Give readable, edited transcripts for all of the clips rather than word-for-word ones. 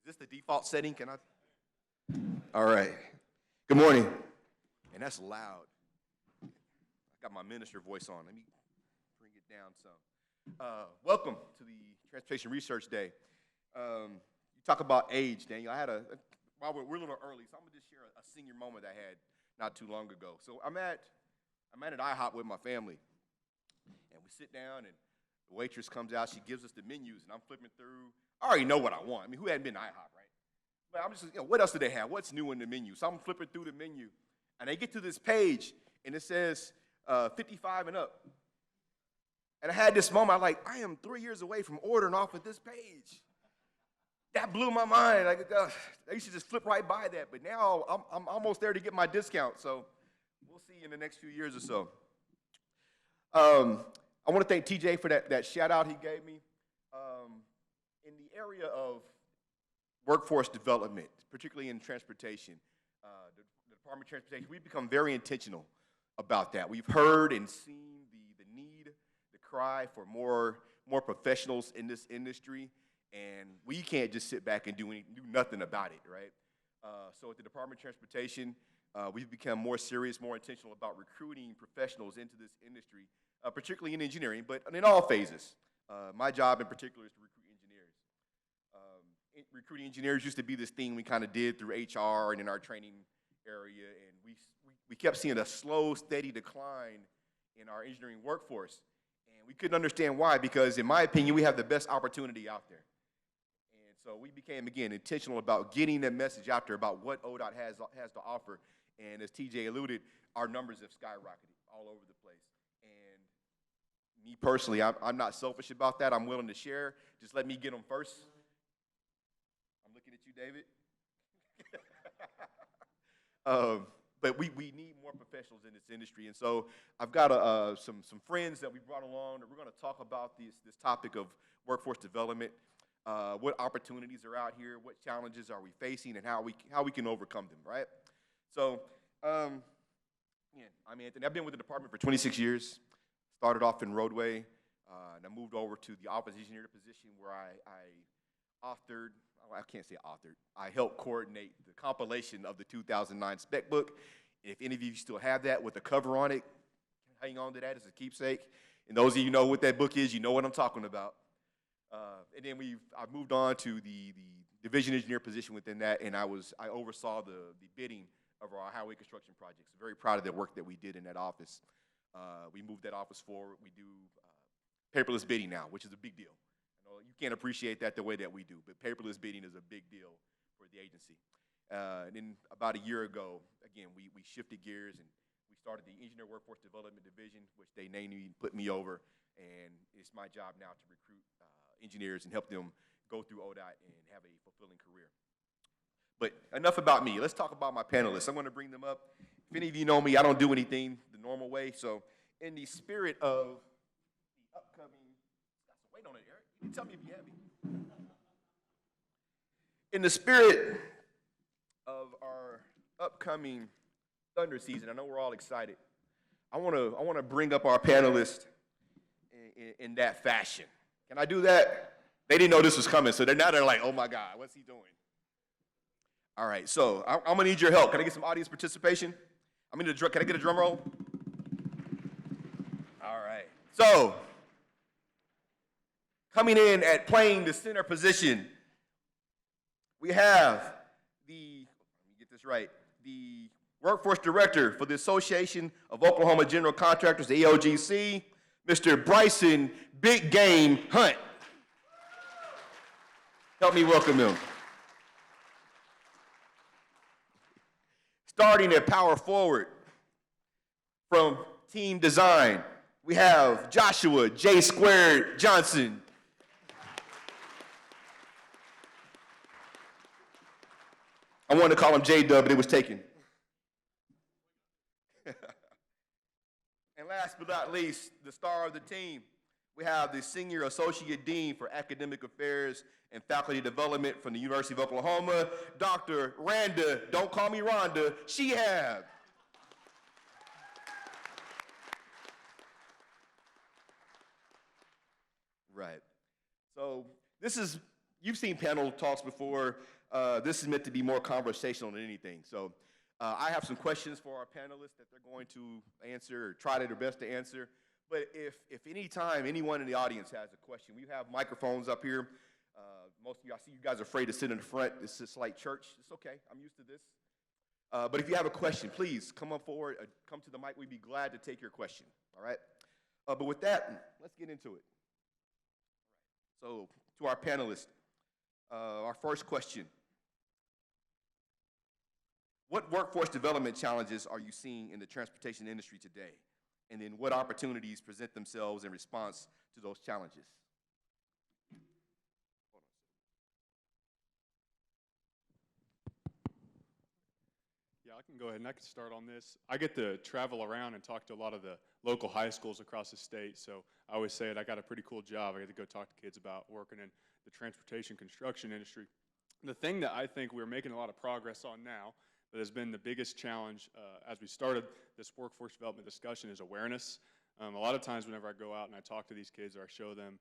Is this the default setting? Can I? All right. Good morning. And that's loud. I got my minister voice on. Let me bring it down some. Welcome to the Transportation Research Day. You talk about age, Daniel. While we're a little early, so I'm gonna just share a senior moment I had not too long ago. So I'm at an IHOP with my family, and we sit down, and the waitress comes out. She gives us the menus, and I'm flipping through. I already know what I want. I mean, who hadn't been to IHOP, right? But I'm just, what else do they have? What's new in the menu? So I'm flipping through the menu, and I get to this page, and it says 55 and up. And I had this moment, I am 3 years away from ordering off of this page. That blew my mind. I used to just flip right by that, but now I'm almost there to get my discount. So we'll see in the next few years or so. I want to thank TJ for that shout out he gave me. In the area of workforce development, particularly in transportation, the Department of Transportation, we've become very intentional about that. We've heard and seen the need, the cry for more professionals in this industry. And we can't just sit back and do nothing about it, right? So at the Department of Transportation, we've become more serious, more intentional about recruiting professionals into this industry, particularly in engineering, but in all phases. My job in particular is to recruit engineers. Recruiting engineers used to be this thing we kind of did through HR and in our training area, and we kept seeing a slow, steady decline in our engineering workforce. And we couldn't understand why, because in my opinion, we have the best opportunity out there. So we became, again, intentional about getting that message out there about what ODOT has to offer. And as TJ alluded, our numbers have skyrocketed all over the place. And me personally, I'm not selfish about that. I'm willing to share. Just let me get them first. I'm looking at you, David. But we need more professionals in this industry. And so I've got some friends that we brought along, and we're going to talk about this topic of workforce development. What opportunities are out here, what challenges are we facing, and how we can overcome them, right? So, I'm Anthony. I've been with the department for 26 years. Started off in roadway, and I moved over to the office engineer position where I helped coordinate the compilation of the 2009 spec book. If any of you still have that with a cover on it, hang on to that as a keepsake. And those of you who know what that book is, you know what I'm talking about. And then I've moved on to the division engineer position within that, and I oversaw the bidding of our highway construction projects. Very proud of the work that we did in that office. We moved that office forward. We do paperless bidding now, which is a big deal. I know you can't appreciate that the way that we do, but paperless bidding is a big deal for the agency. And then about a year ago, again, we shifted gears and we started the Engineer Workforce Development Division, which they named me, put me over, and it's my job now to recruit engineers and help them go through ODOT and have a fulfilling career. But enough about me. Let's talk about my panelists. I'm going to bring them up. If any of you know me, I don't do anything the normal way. So in the spirit of the upcoming, got some weight on it, Eric. You can tell me if you're heavy. In the spirit of our upcoming thunder season, I know we're all excited. I want to bring up our panelists in that fashion. Can I do that? They didn't know this was coming, so they're like, oh my God, what's he doing? All right, so I'm gonna need your help. Can I get some audience participation? Can I get a drum roll? All right, so coming in at playing the center position, we have let me get this right, the workforce director for the Association of Oklahoma General Contractors, the AOGC, Mr. Bryson Big Game Hunt. Help me welcome him. Starting at power forward from team design, we have Joshua J. Squared Johnson. I wanted to call him J-Dub, but it was taken. And last but not least, the star of the team, we have the Senior Associate Dean for Academic Affairs and Faculty Development from the University of Oklahoma, Dr. Randa, don't call me Rhonda, Shehab. Right. So this is you've seen panel talks before. This is meant to be more conversational than anything. So I have some questions for our panelists that they're going to answer or try their best to answer. But if any time anyone in the audience has a question, we have microphones up here. Most of you, I see you guys are afraid to sit in the front. This is like church. It's okay. I'm used to this. But if you have a question, please come up forward, come to the mic. We'd be glad to take your question, all right? But with that, let's get into it. So to our panelists, our first question. What workforce development challenges are you seeing in the transportation industry today? And then what opportunities present themselves in response to those challenges? Yeah, I can go ahead and I can start on this. I get to travel around and talk to a lot of the local high schools across the state, so I always say it, I got a pretty cool job. I get to go talk to kids about working in the transportation construction industry. The thing that I think we're making a lot of progress on now, that has been the biggest challenge as we started this workforce development discussion, is awareness. A lot of times whenever I go out and I talk to these kids or I show them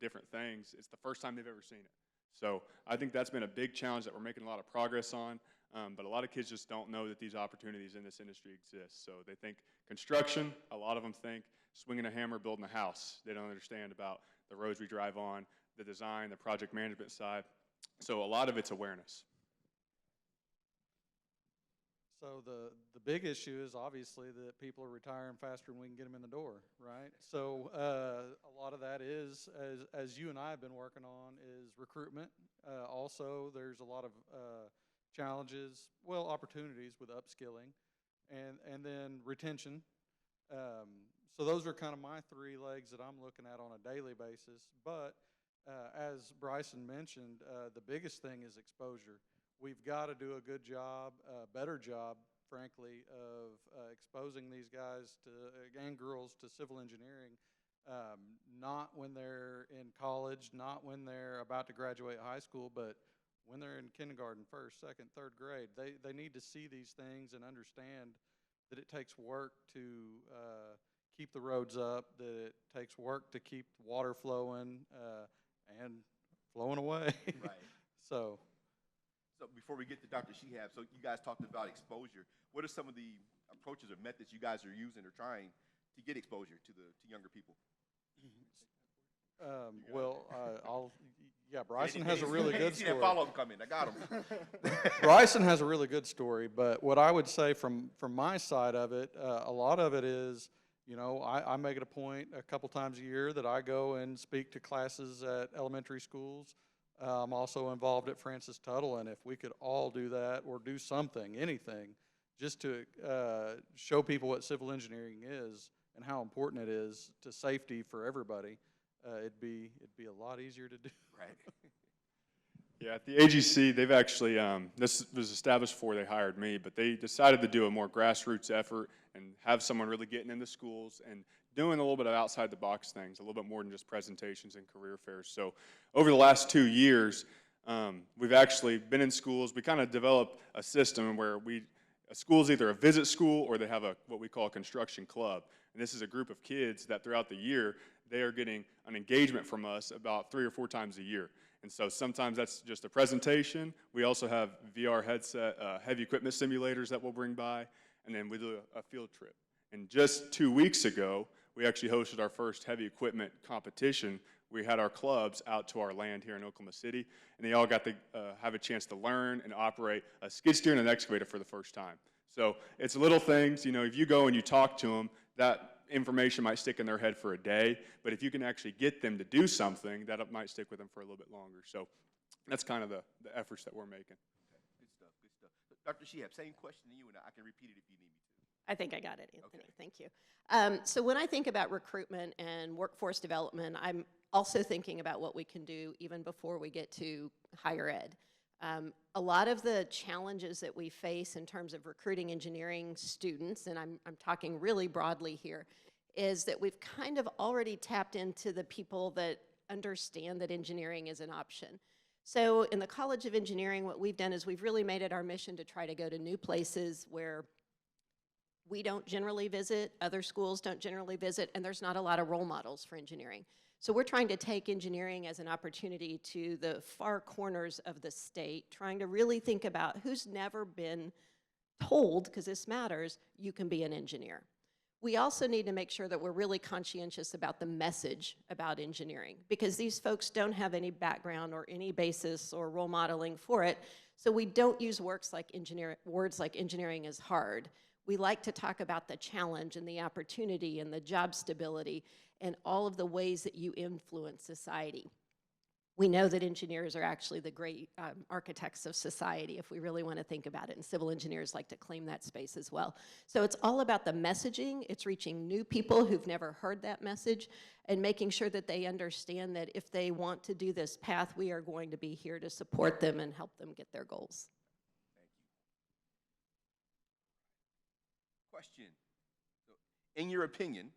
different things, it's the first time they've ever seen it. So I think that's been a big challenge that we're making a lot of progress on, but a lot of kids just don't know that these opportunities in this industry exist. So they think construction, a lot of them think swinging a hammer, building a house. They don't understand about the roads we drive on, the design, the project management side. So a lot of it's awareness. So the big issue is obviously that people are retiring faster than we can get them in the door, right? So a lot of that is, as you and I have been working on, is recruitment. Also, there's a lot of challenges, well, opportunities with upskilling, and then retention. So those are kind of my three legs that I'm looking at on a daily basis. But as Bryson mentioned, the biggest thing is exposure. We've got to do a good job, a better job, frankly, of exposing these guys to, and girls to civil engineering, not when they're in college, not when they're about to graduate high school, but when they're in kindergarten, first, second, third grade. They need to see these things and understand that it takes work to keep the roads up, that it takes work to keep water flowing and flowing away. Right. So before we get to Dr. Shehab, so you guys talked about exposure. What are some of the approaches or methods you guys are using or trying to get exposure to younger people? Bryson has a really good story. Follow-up coming. I got him. Bryson has a really good story, but what I would say from my side of it, a lot of it is, you know, I make it a point a couple times a year that I go and speak to classes at elementary schools. I'm also involved at Francis Tuttle, and if we could all do that or do something, anything, just to show people what civil engineering is and how important it is to safety for everybody, it'd be a lot easier to do. Right. Yeah, at the AGC, they've actually, this was established before they hired me, but they decided to do a more grassroots effort and have someone really getting into schools and doing a little bit of outside-the-box things, a little bit more than just presentations and career fairs. So over the last 2 years, we've actually been in schools. We kind of developed a system where a school's either a visit school or they have what we call a construction club. And this is a group of kids that throughout the year, they are getting an engagement from us about 3 or 4 times a year. And so sometimes that's just a presentation. We also have VR headset, heavy equipment simulators that we'll bring by, and then we do a field trip. And just 2 weeks ago, we actually hosted our first heavy equipment competition. We had our clubs out to our land here in Oklahoma City, and they all got to have a chance to learn and operate a skid steer and an excavator for the first time. So it's little things, you know, if you go and you talk to them, that information might stick in their head for a day, but if you can actually get them to do something, that might stick with them for a little bit longer. So that's kind of the efforts that we're making. Okay. Good stuff, good stuff. Dr. Shehab, same question to you, and I can repeat it if you need me to. I think I got it, Anthony. Okay. Thank you. So when I think about recruitment and workforce development, I'm also thinking about what we can do even before we get to higher ed. A lot of the challenges that we face in terms of recruiting engineering students, and I'm talking really broadly here, is that we've kind of already tapped into the people that understand that engineering is an option. So in the College of Engineering, what we've done is we've really made it our mission to try to go to new places where we don't generally visit, other schools don't generally visit, and there's not a lot of role models for engineering. So we're trying to take engineering as an opportunity to the far corners of the state, trying to really think about who's never been told, because this matters, you can be an engineer. We also need to make sure that we're really conscientious about the message about engineering, because these folks don't have any background or any basis or role modeling for it, so we don't use words like engineering is hard. We like to talk about the challenge and the opportunity and the job stability and all of the ways that you influence society. We know that engineers are actually the great architects of society, if we really want to think about it, and civil engineers like to claim that space as well. So it's all about the messaging. It's reaching new people who've never heard that message and making sure that they understand that if they want to do this path, we are going to be here to support them and help them get their goals. Question. So, in your opinion,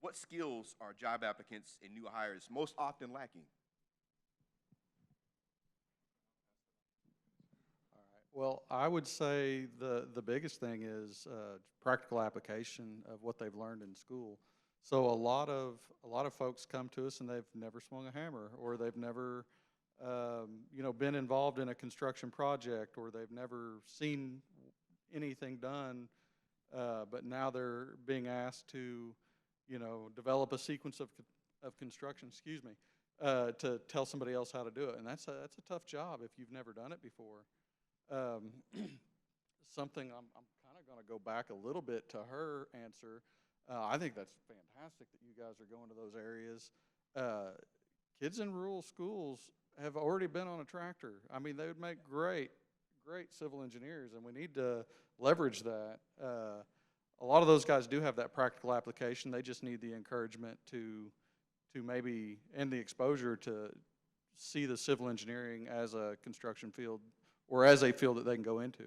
what skills are job applicants and new hires most often lacking? Well, I would say the biggest thing is practical application of what they've learned in school. So a lot of folks come to us and they've never swung a hammer, or they've never been involved in a construction project, or they've never seen anything done, but now they're being asked to develop a sequence of construction, to tell somebody else how to do it, and that's a tough job if you've never done it before. Something I'm kind of going to go back a little bit to her answer. I think that's fantastic that you guys are going to those areas. Kids in rural schools have already been on a tractor. I mean, they would make great civil engineers, and we need to leverage that. A lot of those guys do have that practical application. They just need the encouragement to maybe, and the exposure to see the civil engineering as a construction field, or as a field that they can go into.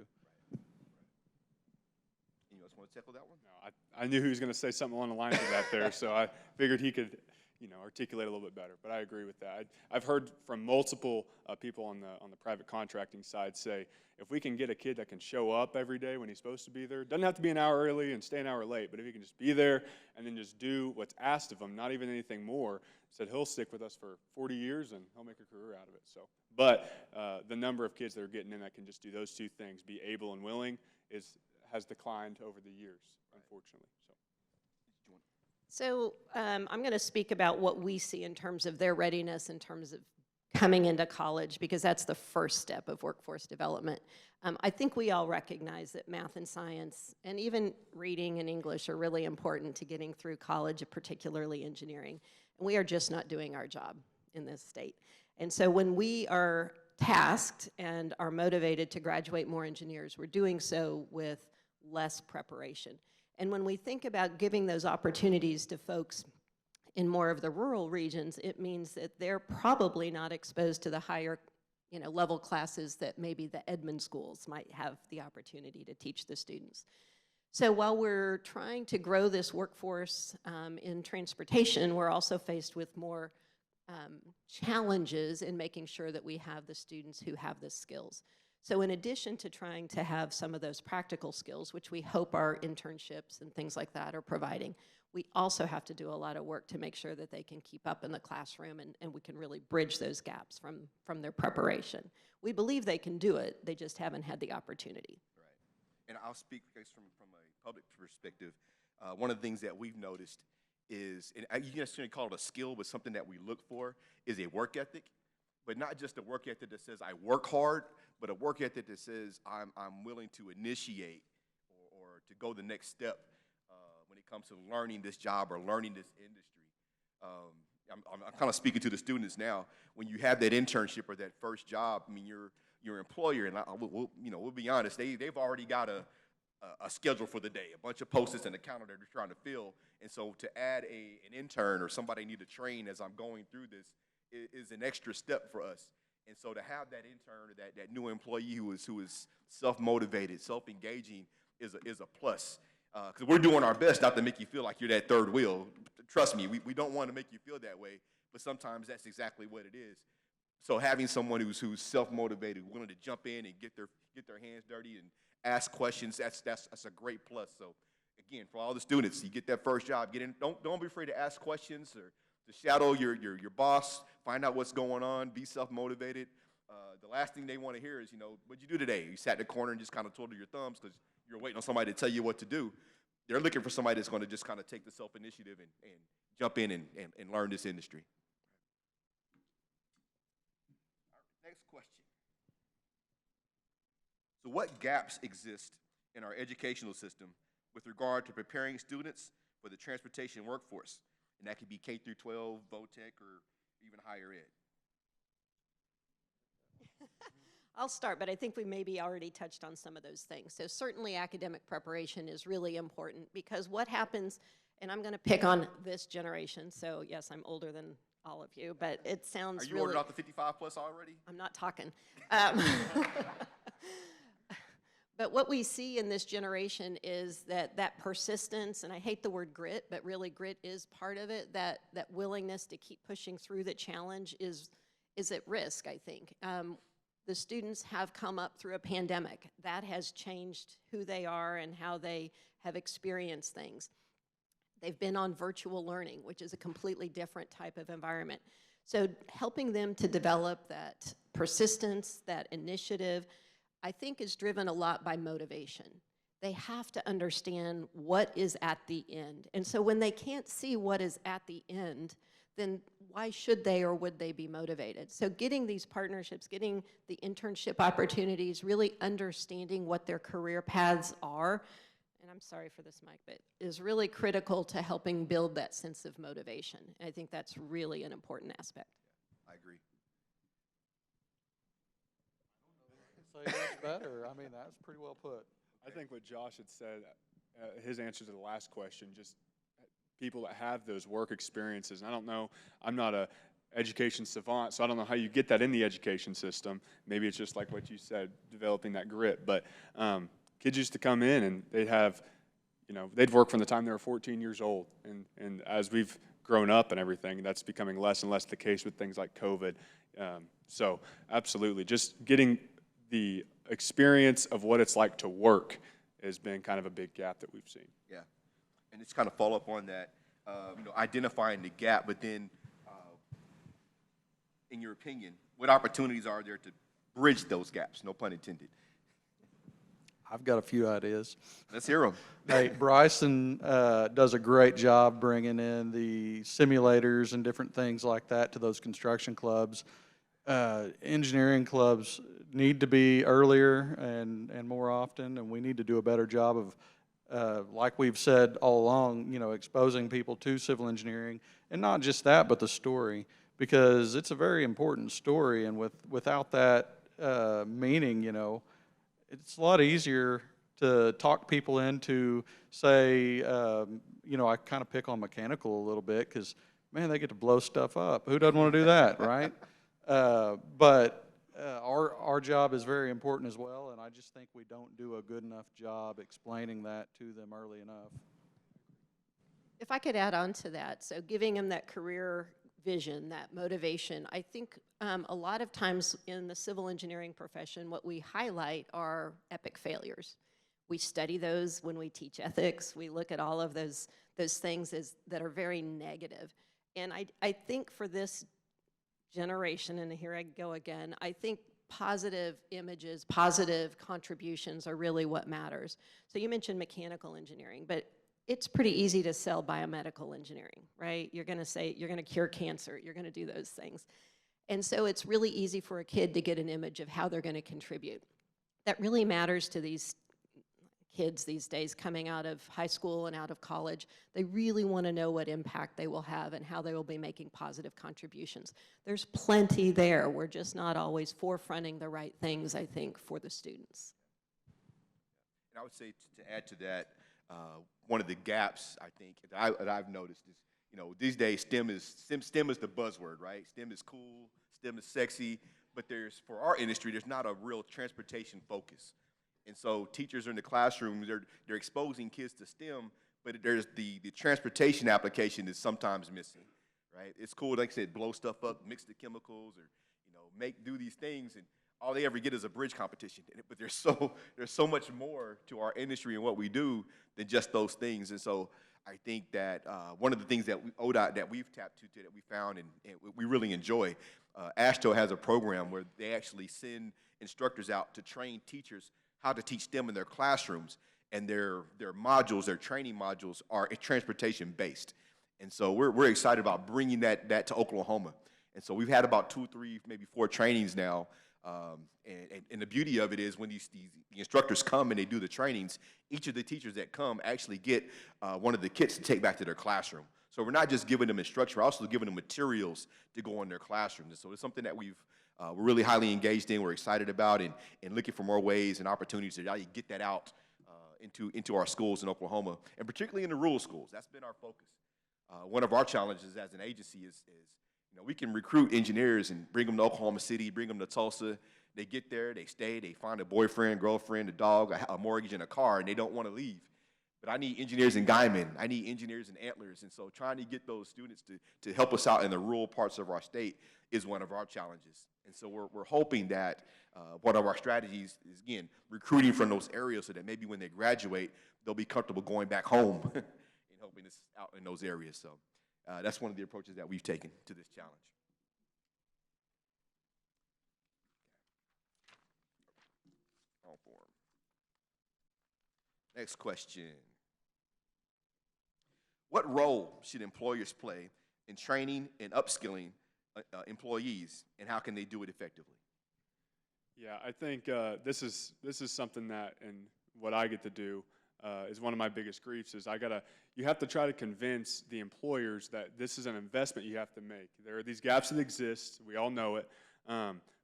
You guys want to tackle that one? No, I knew he was going to say something along the lines of that there, so I figured he could, articulate a little bit better. But I agree with that. I've heard from multiple people on the private contracting side say, if we can get a kid that can show up every day when he's supposed to be there, doesn't have to be an hour early and stay an hour late, but if he can just be there and then just do what's asked of him, not even anything more, said he'll stick with us for 40 years and he'll make a career out of it. So, but the number of kids that are getting in that can just do those two things, be able and willing, has declined over the years, unfortunately. So I'm going to speak about what we see in terms of their readiness in terms of coming into college, because that's the first step of workforce development. I think we all recognize that math and science and even reading and English are really important to getting through college, particularly engineering. And we are just not doing our job in this state. And so when we are tasked and are motivated to graduate more engineers, we're doing so with less preparation. And when we think about giving those opportunities to folks in more of the rural regions, it means that they're probably not exposed to the higher level classes that maybe the Edmond schools might have the opportunity to teach the students. So while we're trying to grow this workforce in transportation, we're also faced with more challenges in making sure that we have the students who have the skills. So in addition to trying to have some of those practical skills, which we hope our internships and things like that are providing, we also have to do a lot of work to make sure that they can keep up in the classroom, and we can really bridge those gaps from their preparation. We believe they can do it, they just haven't had the opportunity. Right. And I'll speak from a public perspective. One of the things that we've noticed is, and you can't necessarily call it a skill, but something that we look for is a work ethic. But not just a work ethic that says I work hard, but a work ethic that says I'm willing to initiate or to go the next step when it comes to learning this job or learning this industry. I'm kind of speaking to the students now. When you have that internship or that first job, I mean, your employer, and we'll be honest, they've already got a schedule for the day, a bunch of post-its and a calendar they're trying to fill. And so to add an intern or somebody I need to train as I'm going through this is an extra step for us. And so to have that intern or that new employee who is self-motivated, self-engaging is a plus. Because we're doing our best not to make you feel like you're that third wheel. Trust me, we don't want to make you feel that way, but sometimes that's exactly what it is. So having someone who's self-motivated, willing to jump in and get their hands dirty and ask questions, that's a great plus. So again, for all the students, you get that first job, get in. Don't be afraid to ask questions or to shadow your boss, find out what's going on, be self-motivated. The last thing they want to hear is, what'd you do today? You sat in the corner and just kind of twiddled your thumbs because you're waiting on somebody to tell you what to do. They're looking for somebody that's going to just kind of take the self-initiative and jump in and learn this industry. Next question. So what gaps exist in our educational system with regard to preparing students for the transportation workforce? And that could be K through 12, VOTEC, or even higher ed. I'll start, but I think we maybe already touched on some of those things. So certainly academic preparation is really important because what happens, and I'm going to pick on this generation, so yes, I'm older than all of you, but it sounds Are you really... ordered off the 55 plus already? I'm not talking. But what we see in this generation is that persistence, and I hate the word grit, but really grit is part of it, that willingness to keep pushing through the challenge is at risk, I think. The students have come up through a pandemic. That has changed who they are and how they have experienced things. They've been on virtual learning, which is a completely different type of environment. So helping them to develop that persistence, that initiative, I think is driven a lot by motivation. They have to understand what is at the end. And so when they can't see what is at the end, then why should they or would they be motivated? So getting these partnerships, getting the internship opportunities, really understanding what their career paths are, and I'm sorry for this mic, but is really critical to helping build that sense of motivation. And I think that's really an important aspect. I agree. Say much better. I mean, that's pretty well put. I think what Josh had said, his answer to the last question, just people that have those work experiences. And I don't know, I'm not a education savant, so I don't know how you get that in the education system. Maybe it's just like what you said, developing that grit. But kids used to come in and they'd have, they'd work from the time they were 14 years old. And as we've grown up and everything, that's becoming less and less the case with things like COVID. So absolutely, just getting the experience of what it's like to work has been kind of a big gap that we've seen. Yeah. And it's kind of follow up on that, identifying the gap, but then, in your opinion, what opportunities are there to bridge those gaps? No pun intended. I've got a few ideas. Let's hear them. Hey, Bryson does a great job bringing in the simulators and different things like that to those construction clubs. Engineering clubs need to be earlier and more often, and we need to do a better job of, like we've said all along, exposing people to civil engineering, and not just that, but the story, because it's a very important story, and without that meaning, it's a lot easier to talk people into, say, I kind of pick on mechanical a little bit, because, man, they get to blow stuff up. Who doesn't want to do that, right? But our job is very important as well, and I just think we don't do a good enough job explaining that to them early enough. If I could add on to that, so giving them that career vision, that motivation, I think a lot of times in the civil engineering profession, what we highlight are epic failures. We study those when we teach ethics. We look at all of those things that are very negative. And I think for this generation, and here I go again, I think positive images, positive contributions are really what matters. So you mentioned mechanical engineering, but it's pretty easy to sell biomedical engineering, right? You're gonna say, you're gonna cure cancer, you're gonna do those things. And so it's really easy for a kid to get an image of how they're gonna contribute. That really matters to these kids these days coming out of high school and out of college. They really want to know what impact they will have and how they will be making positive contributions. There's plenty there. We're just not always forefronting the right things, I think, for the students. And I would say to add to that, one of the gaps I think that I've noticed is, these days STEM is the buzzword, right? STEM is cool, STEM is sexy, but for our industry, there's not a real transportation focus. And so teachers are in the classroom, they're exposing kids to STEM, but there's the transportation application is sometimes missing, right? It's cool, like I said, blow stuff up, mix the chemicals, or do these things, and all they ever get is a bridge competition. But there's so much more to our industry and what we do than just those things. And so I think that one of the things that ODOT that we've tapped to that we found and we really enjoy, ASTRO has a program where they actually send instructors out to train teachers how to teach them in their classrooms, and their modules, their training modules are transportation based. And so we're excited about bringing that to Oklahoma. And so we've had about 2, 3, maybe 4 trainings now. And the beauty of it is when the instructors come and they do the trainings, each of the teachers that come actually get one of the kits to take back to their classroom. So we're not just giving them instruction, we're also giving them materials to go in their classrooms. And so it's something that we're really highly engaged in, we're excited about, and looking for more ways and opportunities to really get that out into our schools in Oklahoma, and particularly in the rural schools. That's been our focus. One of our challenges as an agency is we can recruit engineers and bring them to Oklahoma City, bring them to Tulsa. They get there, they stay, they find a boyfriend, girlfriend, a dog, a mortgage, and a car, and they don't want to leave. But I need engineers in Guyman. I need engineers in Antlers. And so trying to get those students to help us out in the rural parts of our state is one of our challenges. And so we're hoping that one of our strategies is, again, recruiting from those areas so that maybe when they graduate, they'll be comfortable going back home and helping us out in those areas. So that's one of the approaches that we've taken to this challenge. All for 'em. Next question. What role should employers play in training and upskilling employees, and how can they do it effectively? Yeah, I think this is something that, and what I get to do is one of my biggest griefs. Is you have to try to convince the employers that this is an investment you have to make. There are these gaps that exist. We all know it,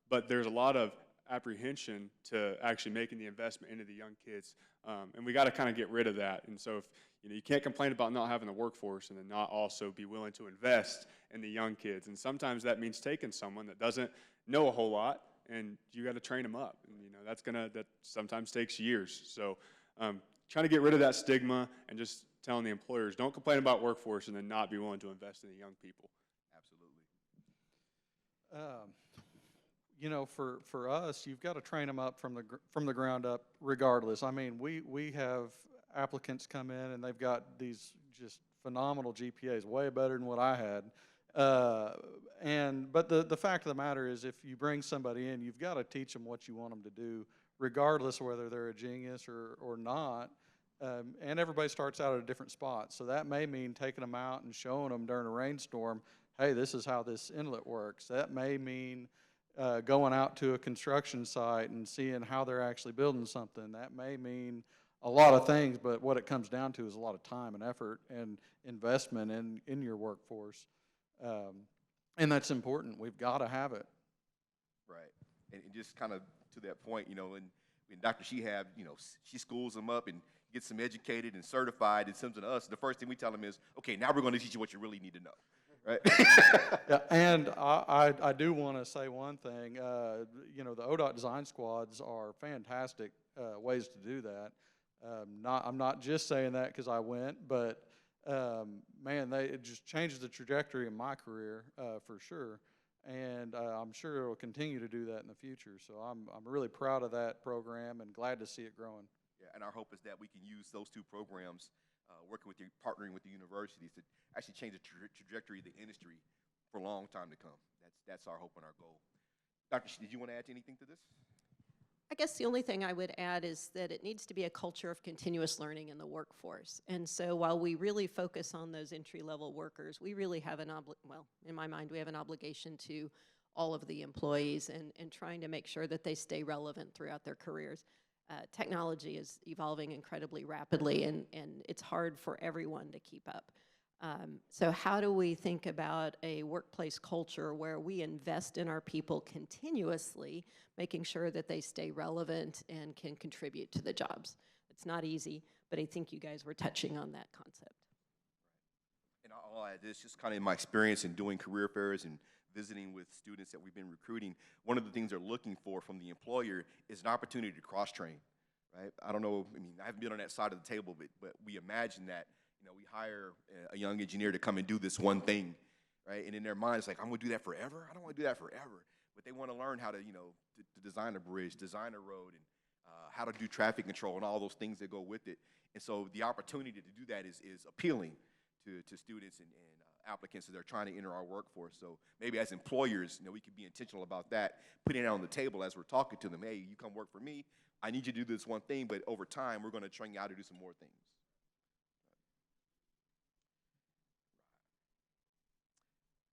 but there's a lot of apprehension to actually making the investment into the young kids, and we got to kind of get rid of that. And so if you can't complain about not having the workforce and then not also be willing to invest in the young kids. And sometimes that means taking someone that doesn't know a whole lot, and you got to train them up. And that sometimes takes years. So trying to get rid of that stigma and just telling the employers, don't complain about workforce and then not be willing to invest in the young people. Absolutely. For us, you've got to train them up from the ground up regardless. I mean, we have applicants come in and they've got these just phenomenal GPAs, way better than what I had. But the fact of the matter is, if you bring somebody in, you've got to teach them what you want them to do, regardless of whether they're a genius or not. And everybody starts out at a different spot. So that may mean taking them out and showing them during a rainstorm, hey, this is how this inlet works. That may mean going out to a construction site and seeing how they're actually building something. That may mean a lot of things, but what it comes down to is a lot of time and effort and investment in your workforce. And that's important. We've got to have it. Right. And just kind of to that point, when Dr. Shehab, she schools them up and gets them educated and certified and sends them to us, the first thing we tell them is, okay, now we're going to teach you what you really need to know. Right. Yeah, and I do want to say one thing. The ODOT design squads are fantastic ways to do that. I'm not just saying that because I went, but man, it just changes the trajectory of my career for sure, and I'm sure it will continue to do that in the future. So I'm really proud of that program and glad to see it growing. Yeah, and our hope is that we can use those 2 programs, partnering with the universities, to actually change the trajectory of the industry for a long time to come. That's our hope and our goal. Dr. Did you want to add anything to this? I guess the only thing I would add is that it needs to be a culture of continuous learning in the workforce. And so while we really focus on those entry-level workers, we really have in my mind, we have an obligation to all of the employees and trying to make sure that they stay relevant throughout their careers. Technology is evolving incredibly rapidly, and it's hard for everyone to keep up. So how do we think about a workplace culture where we invest in our people continuously, making sure that they stay relevant and can contribute to the jobs? It's not easy, but I think you guys were touching on that concept. And I'll add this, just kind of in my experience in doing career fairs and visiting with students that we've been recruiting, one of the things they're looking for from the employer is an opportunity to cross-train, right? I don't know, I haven't been on that side of the table, but we imagine that, we hire a young engineer to come and do this one thing, right? And in their mind, it's like, I'm going to do that forever? I don't want to do that forever. But they want to learn how to, to design a bridge, design a road, and how to do traffic control and all those things that go with it. And so the opportunity to do that is appealing to students and applicants as they're trying to enter our workforce. So maybe as employers, we could be intentional about that, putting it on the table as we're talking to them. Hey, you come work for me. I need you to do this one thing, but over time, we're going to train you how to do some more things.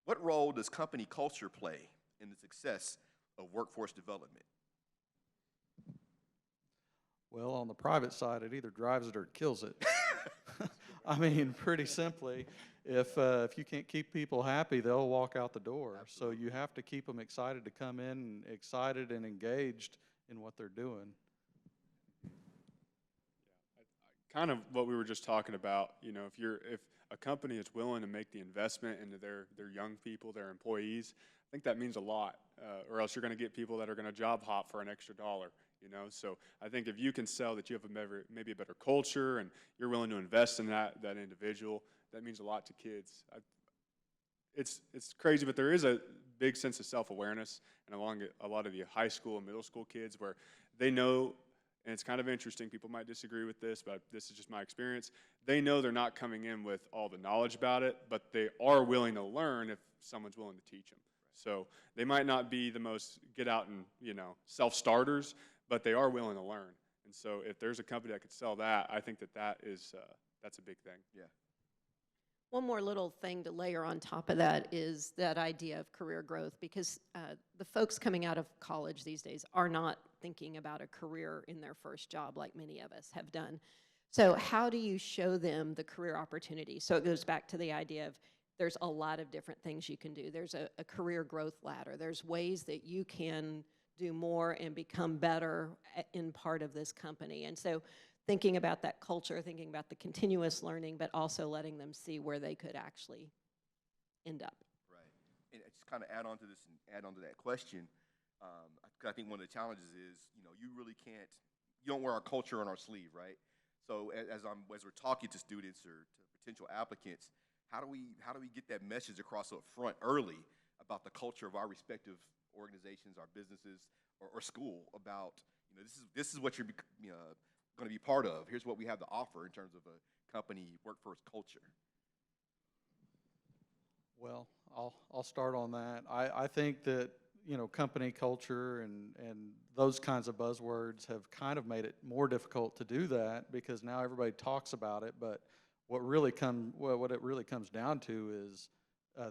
What role does company culture play in the success of workforce development? Well, on the private side, it either drives it or it kills it. I mean, pretty simply, if you can't keep people happy, they'll walk out the door. Absolutely. So you have to keep them excited to come in, excited and engaged in what they're doing. Kind of what we were just talking about, if a company is willing to make the investment into their young people, their employees, I think that means a lot, or else you're going to get people that are going to job hop for an extra $1, So I think if you can sell that you have maybe a better culture and you're willing to invest in that individual, that means a lot to kids. It's crazy, but there is a big sense of self-awareness and along a lot of the high school and middle school kids where they know. And it's kind of interesting, people might disagree with this, but this is just my experience. They know they're not coming in with all the knowledge about it, but they are willing to learn if someone's willing to teach them. So they might not be the most get out and, self-starters, but they are willing to learn. And so if there's a company that could sell that, I think that's a big thing. Yeah. One more little thing to layer on top of that is that idea of career growth, because the folks coming out of college these days are not thinking about a career in their first job like many of us have done. So how do you show them the career opportunity? So it goes back to the idea of there's a lot of different things you can do. There's a career growth ladder. There's ways that you can do more and become better in part of this company. And so thinking about that culture, thinking about the continuous learning, but also letting them see where they could actually end up. Right. And just kind of add on to this and add on to that question, I think one of the challenges is, you don't wear our culture on our sleeve, right? So as we're talking to students or to potential applicants, how do we get that message across up front early about the culture of our respective organizations, our businesses, or school about, this is what you're going to be part of. Here's what we have to offer in terms of a company workforce culture. Well, I'll start on that. I think that company culture and those kinds of buzzwords have kind of made it more difficult to do that because now everybody talks about it, but what it really comes down to is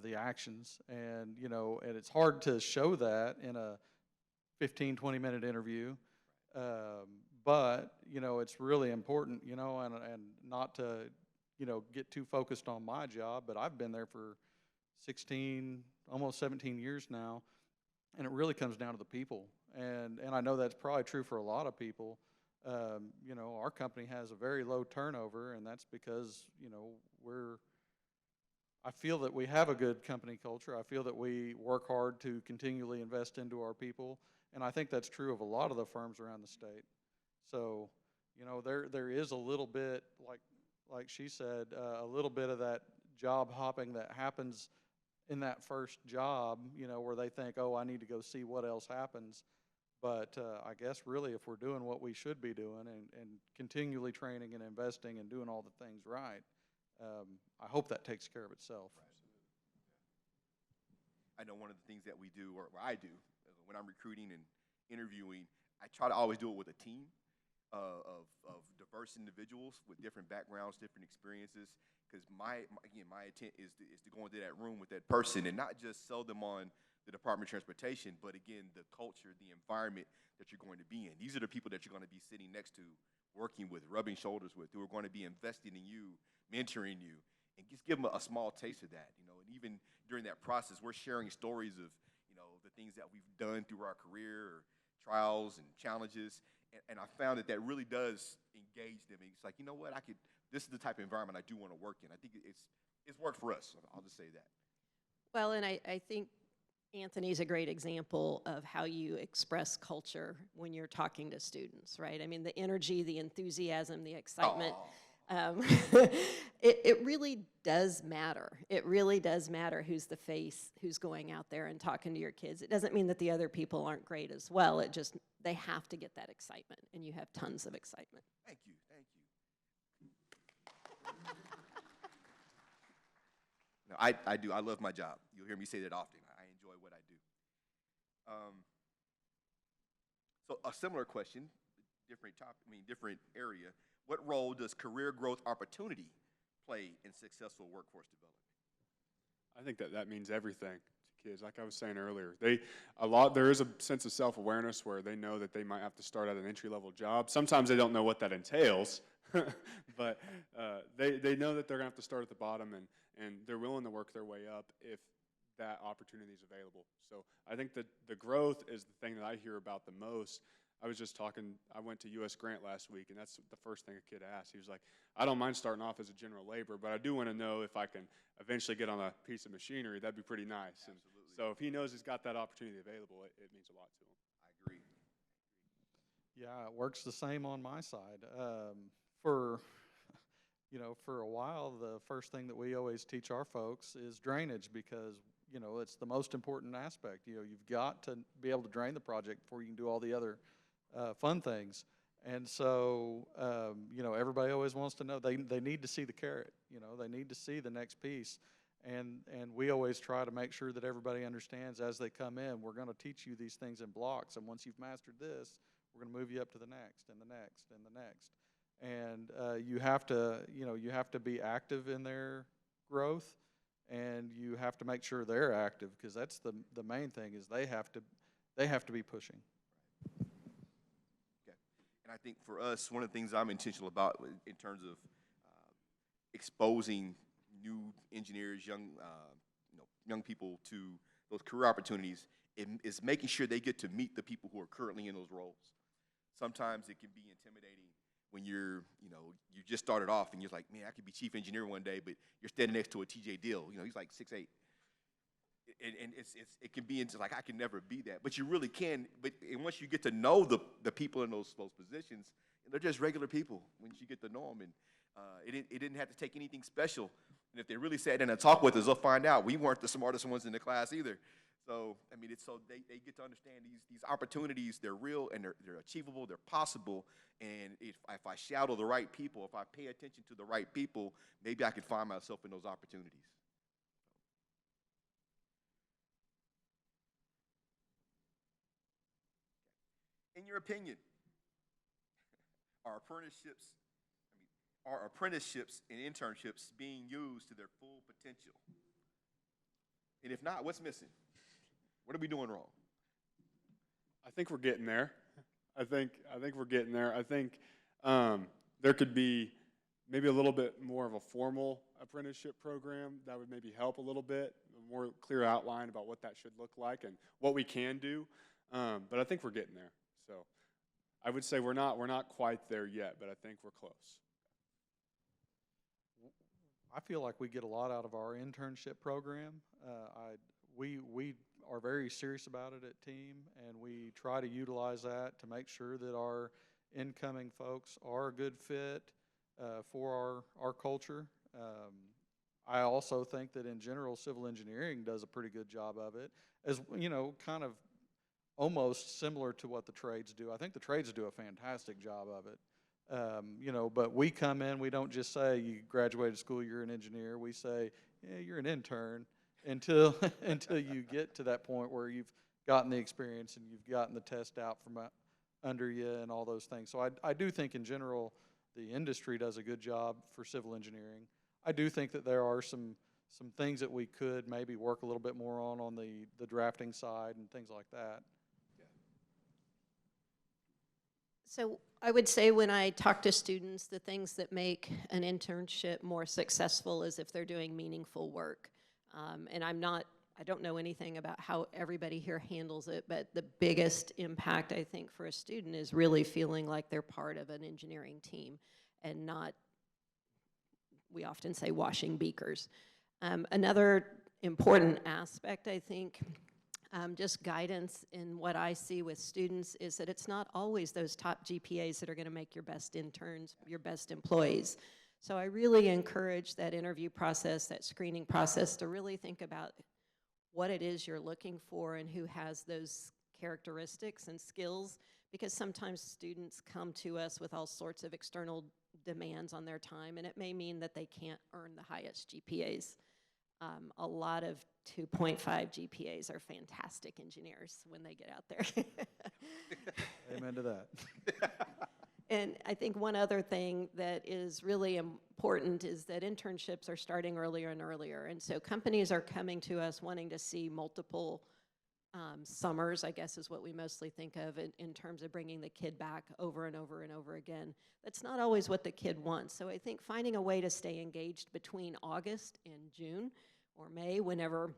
the actions, and and it's hard to show that in a 15-20 minute interview. But it's really important, and not to get too focused on my job, but I've been there for 16, almost 17 years now, and it really comes down to the people. And I know that's probably true for a lot of people. Our company has a very low turnover, and that's because I feel that we have a good company culture. I feel that we work hard to continually invest into our people, and I think that's true of a lot of the firms around the state. So, there is a little bit, like she said, a little bit of that job hopping that happens in that first job, where they think, oh, I need to go see what else happens. But I guess really if we're doing what we should be doing and continually training and investing and doing all the things right, I hope that takes care of itself. I know one of the things that we do, or I do, when I'm recruiting and interviewing, I try to always do it with a team of diverse individuals with different backgrounds, different experiences, because my intent is to go into that room with that person and not just sell them on the Department of Transportation, but again, the culture, the environment that you're going to be in. These are the people that you're going to be sitting next to, working with, rubbing shoulders with, who are going to be investing in you, mentoring you, and just give them a small taste of that, And even during that process, we're sharing stories of, the things that we've done through our career, or trials and challenges, and I found that really does engage them. And it's like, what, this is the type of environment I do want to work in. I think it's worked for us. I'll just say that. Well, and I think Anthony's a great example of how you express culture when you're talking to students, right? I mean, the energy, the enthusiasm, the excitement. It really does matter. It really does matter who's the face, who's going out there and talking to your kids. It doesn't mean that the other people aren't great as well. It just, they have to get that excitement, and you have tons of excitement. Thank you, thank you. No, I do. I love my job. You'll hear me say that often. I enjoy what I do. So a similar question, different topic, different area. What role does career growth opportunity play in successful workforce development? I think that means everything to kids. Like I was saying earlier, there is a sense of self-awareness where they know that they might have to start at an entry-level job. Sometimes they don't know what that entails, but they know that they're gonna have to start at the bottom, and they're willing to work their way up if that opportunity is available. So I think that the growth is the thing that I hear about the most. I was just talking, I went to U.S. Grant last week, and that's the first thing a kid asked. He was like, I don't mind starting off as a general laborer, but I do want to know if I can eventually get on a piece of machinery. That'd be pretty nice. And so if he knows he's got that opportunity available, it means a lot to him. I agree. Yeah, it works the same on my side. For a while, the first thing that we always teach our folks is drainage, because, it's the most important aspect. You've got to be able to drain the project before you can do all the other fun things. And so, everybody always wants to know, they need to see the carrot, they need to see the next piece. And we always try to make sure that everybody understands as they come in, we're going to teach you these things in blocks. And once you've mastered this, we're going to move you up to the next and the next and the next. And you have to be active in their growth, and you have to make sure they're active, because that's the main thing, is they have to be pushing. Okay. And I think for us, one of the things I'm intentional about in terms of exposing new engineers, young people to those career opportunities is making sure they get to meet the people who are currently in those roles. Sometimes it can be intimidating when you just started off and you're like, man, I could be chief engineer one day, but you're standing next to a TJ Dill. He's like 6'8". And it can be into like, I can never be that. But you really can. And once you get to know the people in those positions, they're just regular people once you get to know them. And it didn't have to take anything special. And if they really sat down and talked with us, they'll find out we weren't the smartest ones in the class either. So, they get to understand these opportunities, they're real and they're achievable, they're possible. And if I shadow the right people, if I pay attention to the right people, maybe I can find myself in those opportunities. In your opinion, are apprenticeships and internships being used to their full potential? And if not, what's missing? What are we doing wrong? I think we're getting there. I think we're getting there. I think there could be maybe a little bit more of a formal apprenticeship program that would maybe help a little bit, a more clear outline about what that should look like and what we can do. But I think we're getting there. So I would say we're not quite there yet, but I think we're close. I feel like we get a lot out of our internship program. We are very serious about it at Team, and we try to utilize that to make sure that our incoming folks are a good fit for our culture. I also think that in general, civil engineering does a pretty good job of it, as kind of almost similar to what the trades do. I think the trades do a fantastic job of it. But we come in, we don't just say you graduated school, you're an engineer. We say, yeah, you're an intern until you get to that point where you've gotten the experience and you've gotten the test out from under you and all those things. So I do think in general the industry does a good job for civil engineering. I do think that there are some things that we could maybe work a little bit more on the drafting side and things like that. So I would say when I talk to students, the things that make an internship more successful is if they're doing meaningful work. And I don't know anything about how everybody here handles it, but the biggest impact, I think, for a student is really feeling like they're part of an engineering team and not, we often say, washing beakers. Another important aspect, I think, just guidance in what I see with students is that it's not always those top GPAs that are going to make your best interns, your best employees. So I really encourage that interview process, that screening process, to really think about what it is you're looking for and who has those characteristics and skills, because sometimes students come to us with all sorts of external demands on their time, and it may mean that they can't earn the highest GPAs. A lot of 2.5 GPAs are fantastic engineers when they get out there. Amen to that. And I think one other thing that is really important is that internships are starting earlier and earlier. And so companies are coming to us wanting to see multiple summers, I guess is what we mostly think of in terms of bringing the kid back over and over and over again. That's not always what the kid wants. So I think finding a way to stay engaged between August and June or May, whenever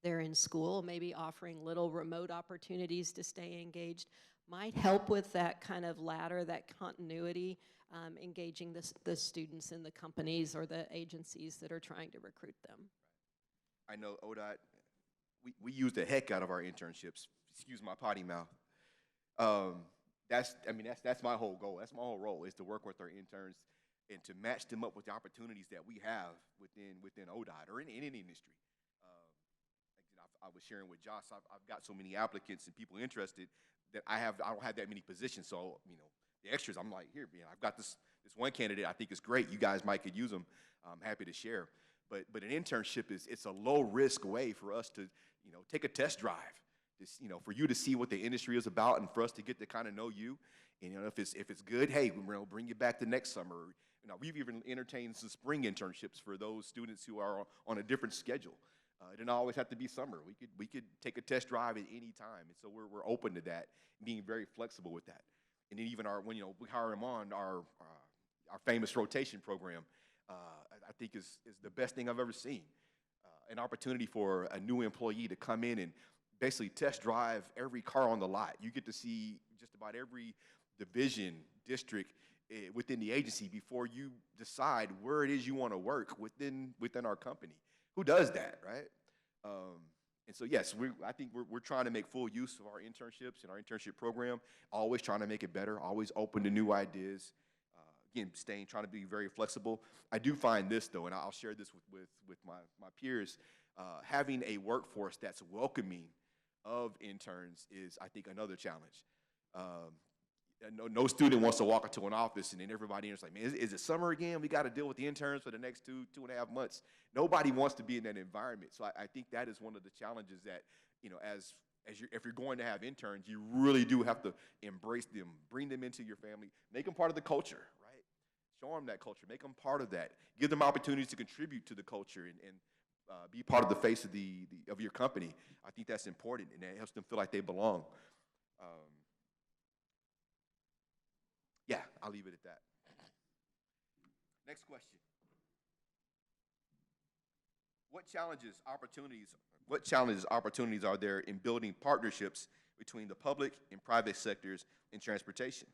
they're in school, maybe offering little remote opportunities to stay engaged, might help with that kind of ladder, that continuity, engaging the students in the companies or the agencies that are trying to recruit them. I know ODOT, we use the heck out of our internships. Excuse my potty mouth. That's my whole goal. That's my whole role, is to work with our interns and to match them up with the opportunities that we have within ODOT or in any industry. I was sharing with Josh, I've got so many applicants and people interested that I don't have that many positions. So, the extras, I'm like, here, I've got this one candidate I think is great. You guys might could use them. I'm happy to share. But an internship it's a low risk way for us to, take a test drive. Just, for you to see what the industry is about and for us to get to kind of know you. And if it's good, hey, we'll bring you back the next summer. We've even entertained some spring internships for those students who are on a different schedule. It didn't always have to be summer. We could take a test drive at any time, and so we're open to that, being very flexible with that. And then even when we hire them on our famous rotation program, I think is the best thing I've ever seen. An opportunity for a new employee to come in and basically test drive every car on the lot. You get to see just about every division, district within the agency before you decide where it is you want to work within our company. Who does that, right? And so yes, I think we're trying to make full use of our internships and our internship program, always trying to make it better, always open to new ideas. Again, trying to be very flexible. I do find this though, and I'll share this with my peers, having a workforce that's welcoming of interns is, I think, another challenge. No student wants to walk into an office and then everybody is like, man, is it summer again? We got to deal with the interns for the next 2.5 months. Nobody wants to be in that environment. So I think that is one of the challenges that, if you're going to have interns, you really do have to embrace them, bring them into your family, make them part of the culture, right? Show them that culture, make them part of that, give them opportunities to contribute to the culture and be part of the face of your company. I think that's important, and that helps them feel like they belong. Yeah, I'll leave it at that. Next question. What challenges, opportunities are there in building partnerships between the public and private sectors in transportation?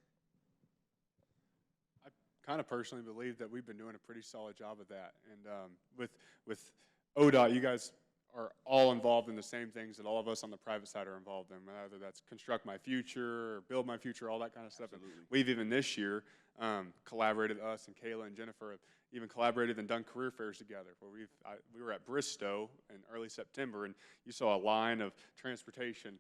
I kind of personally believe that we've been doing a pretty solid job of that. And with ODOT, you guys are all involved in the same things that all of us on the private side are involved in, whether that's construct my future or build my future, all that kind of stuff. Absolutely. And we've even this year collaborated, us and Kayla and Jennifer have even collaborated and done career fairs together, where we were at Bristow in early September, and you saw a line of transportation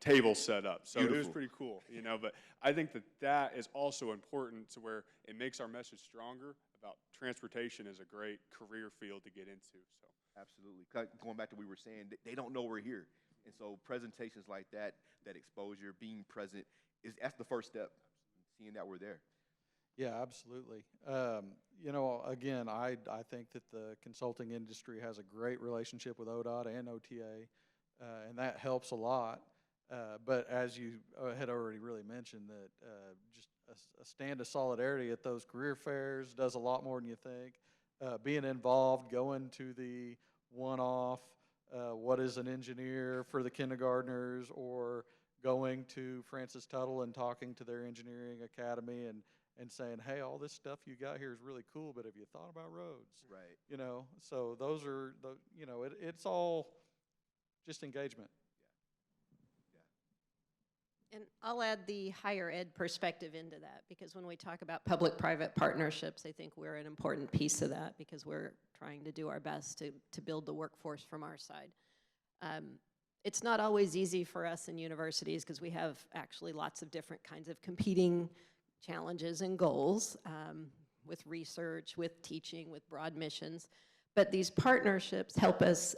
tables set up. So Beautiful. It was pretty cool, But I think that is also important to where it makes our message stronger about transportation is a great career field to get into. So. Absolutely. Going back to what we were saying, they don't know we're here. And so presentations like that exposure, being present, that's the first step, seeing that we're there. Yeah, absolutely. Again, I think that the consulting industry has a great relationship with ODOT and OTA, and that helps a lot. But as you had already really mentioned, that just a stand of solidarity at those career fairs does a lot more than you think. Being involved, going to the one-off, what is an engineer for the kindergartners, or going to Francis Tuttle and talking to their engineering academy and saying, hey, all this stuff you got here is really cool, but have you thought about roads? Right. So those are, it's all just engagement. And I'll add the higher ed perspective into that, because when we talk about public-private partnerships, I think we're an important piece of that, because we're trying to do our best to build the workforce from our side. It's not always easy for us in universities, because we have actually lots of different kinds of competing challenges and goals with research, with teaching, with broad missions. But these partnerships help us,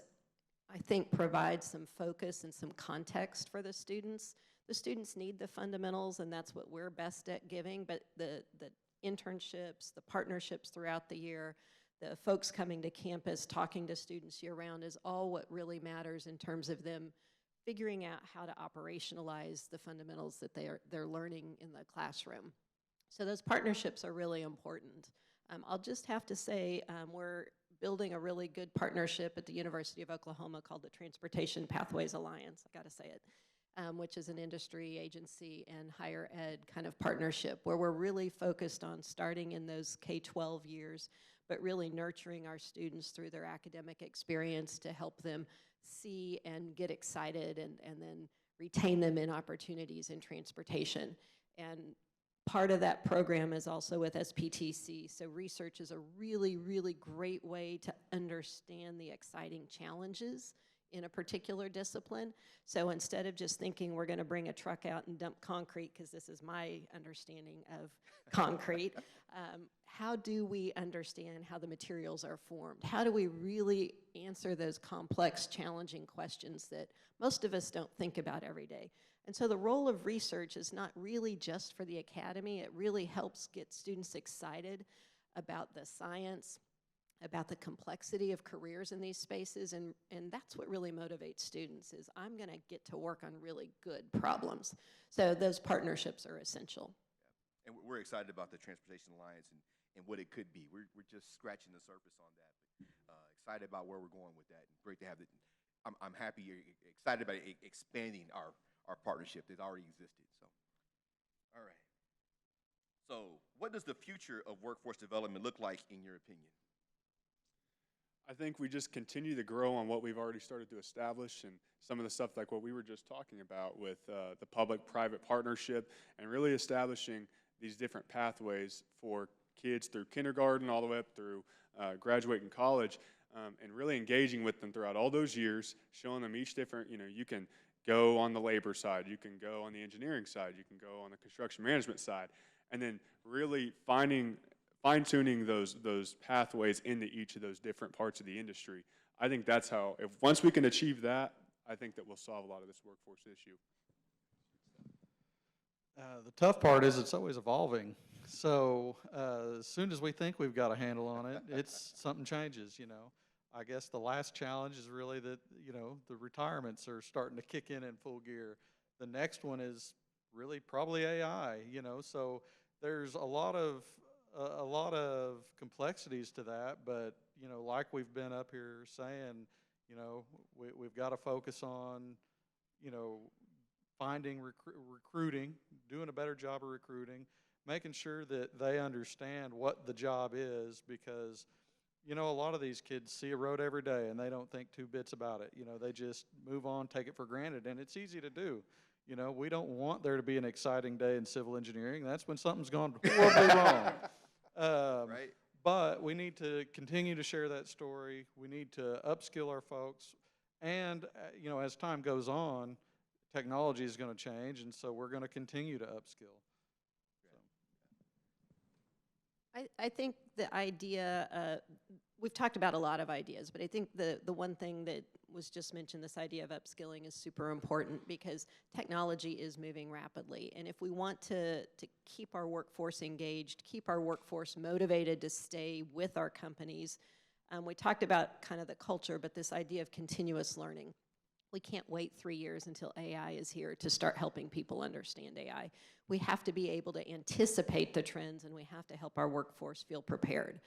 I think, provide some focus and some context for the students. The students need the fundamentals, and that's what we're best at giving, but the internships, the partnerships throughout the year, the folks coming to campus, talking to students year-round is all what really matters in terms of them figuring out how to operationalize the fundamentals that they're learning in the classroom. So those partnerships are really important. I'll just have to say we're building a really good partnership at the University of Oklahoma called the Transportation Pathways Alliance, I gotta say it, which is an industry agency and higher ed kind of partnership where we're really focused on starting in those K-12 years, but really nurturing our students through their academic experience to help them see and get excited and then retain them in opportunities in transportation. And part of that program is also with SPTC. So research is a really, really great way to understand the exciting challenges in a particular discipline. So instead of just thinking we're gonna bring a truck out and dump concrete, because this is my understanding of concrete, how do we understand how the materials are formed? How do we really answer those complex, challenging questions that most of us don't think about every day? And so the role of research is not really just for the academy. It really helps get students excited about the science, about the complexity of careers in these spaces, and that's what really motivates students is I'm gonna get to work on really good problems. So those partnerships are essential. Yeah. And we're excited about the Transportation Alliance and what it could be. We're just scratching the surface on that. But, excited about where we're going with that. Great to have it. I'm happy you're excited about expanding our partnership that already existed. So, all right. So what does the future of workforce development look like in your opinion? I think we just continue to grow on what we've already started to establish, and some of the stuff like what we were just talking about with the public-private partnership and really establishing these different pathways for kids through kindergarten all the way up through graduating college, and really engaging with them throughout all those years, showing them each different, you can go on the labor side, you can go on the engineering side, you can go on the construction management side, and then really fine-tuning those pathways into each of those different parts of the industry. I think that's how, once we can achieve that, I think that we'll solve a lot of this workforce issue. The tough part is it's always evolving. So as soon as we think we've got a handle on it, something changes, I guess the last challenge is really that, the retirements are starting to kick in full gear. The next one is really probably AI, so there's a lot of complexities to that, but, like we've been up here saying, we've got to focus on, finding recruiting, doing a better job of recruiting, making sure that they understand what the job is, because a lot of these kids see a road every day and they don't think two bits about it. They just move on, take it for granted, and it's easy to do. We don't want there to be an exciting day in civil engineering. That's when something's gone horribly wrong. Right. But we need to continue to share that story. We need to upskill our folks. And, as time goes on, technology is going to change, and so we're going to continue to upskill. I think the idea, we've talked about a lot of ideas, but I think the one thing that was just mentioned, this idea of upskilling, is super important because technology is moving rapidly. And if we want to keep our workforce engaged, keep our workforce motivated to stay with our companies, we talked about kind of the culture, but this idea of continuous learning. We can't wait 3 years until AI is here to start helping people understand AI. We have to be able to anticipate the trends, and we have to help our workforce feel prepared.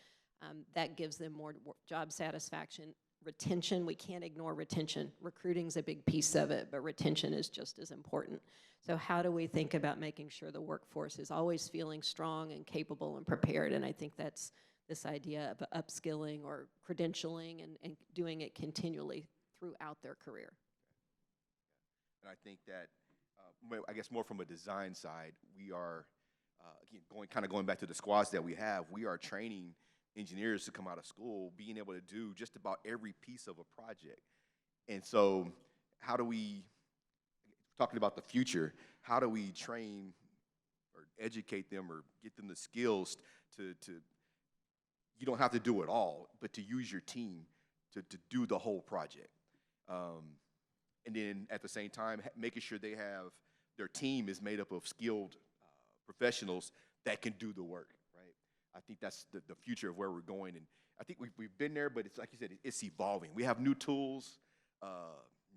That gives them more job satisfaction. Retention, we can't ignore retention. Recruiting's a big piece of it, but retention is just as important. So how do we think about making sure the workforce is always feeling strong and capable and prepared? And I think that's this idea of upskilling or credentialing and doing it continually throughout their career. And I think that I guess more from a design side, we are, again, going back to the squads that we have, we are training engineers to come out of school being able to do just about every piece of a project. And so how do we, talking about the future, how do we train or educate them or get them the skills to you don't have to do it all, but to use your team to do the whole project. And then at the same time, making sure their team is made up of skilled professionals that can do the work, right? I think that's the future of where we're going. And I think we've been there, but it's like you said, it's evolving. We have new tools,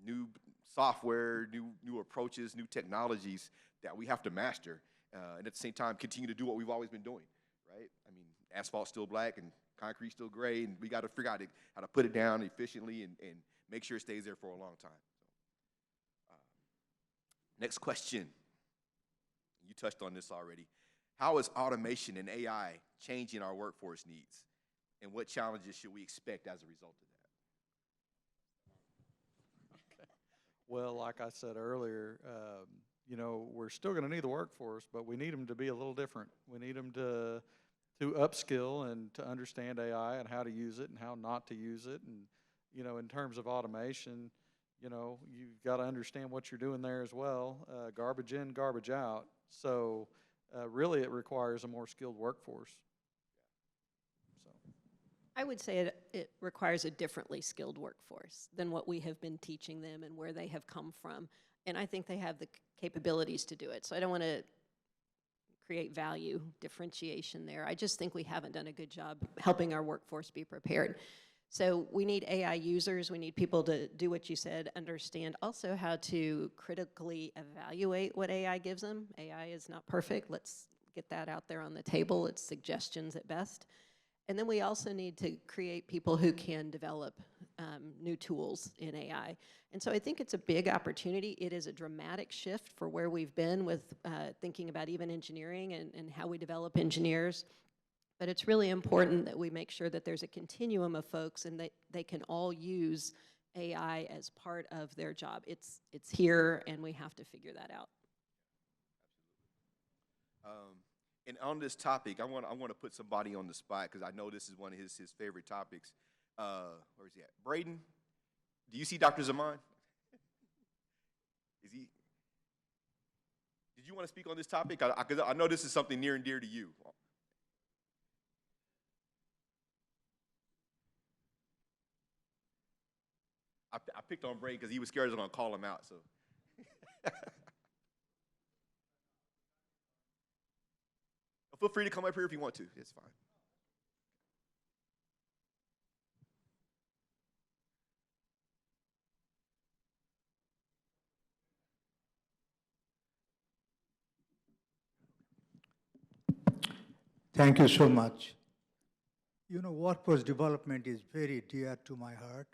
new software, new approaches, new technologies that we have to master. And at the same time, continue to do what we've always been doing, right? I mean, asphalt's still black and concrete's still gray, and we got to figure out how to put it down efficiently and make sure it stays there for a long time. Next question. You touched on this already. How is automation and AI changing our workforce needs? And what challenges should we expect as a result of that? Well, like I said earlier, you know, we're still going to need the workforce, but we need them to be a little different. We need them to upskill and to understand AI and how to use it and how not to use it. And, you know, in terms of automation, you know, you've got to understand what you're doing there as well. Garbage in, garbage out. So really it requires a more skilled workforce. So I would say it requires a differently skilled workforce than what we have been teaching them and where they have come from. And I think they have the capabilities to do it. So I don't want to create value differentiation there. I just think we haven't done a good job helping our workforce be prepared. So we need AI users. We need people to do what you said, understand also how to critically evaluate what AI gives them. AI is not perfect. Let's get that out there on the table. It's suggestions at best. And then we also need to create people who can develop new tools in AI. And so I think it's a big opportunity. It is a dramatic shift for where we've been with thinking about even engineering and how we develop engineers. But it's really important that we make sure that there's a continuum of folks and that they can all use AI as part of their job. It's here, and we have to figure that out. And on this topic, I want to put somebody on the spot because I know this is one of his favorite topics. Where is he at? Braden, do you see Dr. Zaman? Is he? Did you want to speak on this topic? Because I know this is something near and dear to you. I picked on Braden because he was scared I was going to call him out. So. Feel free to come up here if you want to. It's fine. Thank you so much. You know, workforce development is very dear to my heart,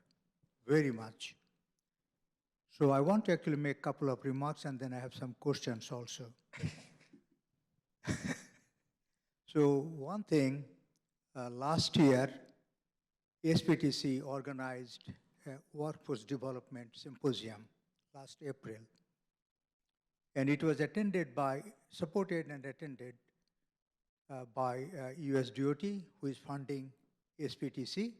very much. So I want to actually make a couple of remarks and then I have some questions also. So one thing, last year, SPTC organized a workforce development symposium last April. And it was supported and attended by US DOT, who is funding SPTC.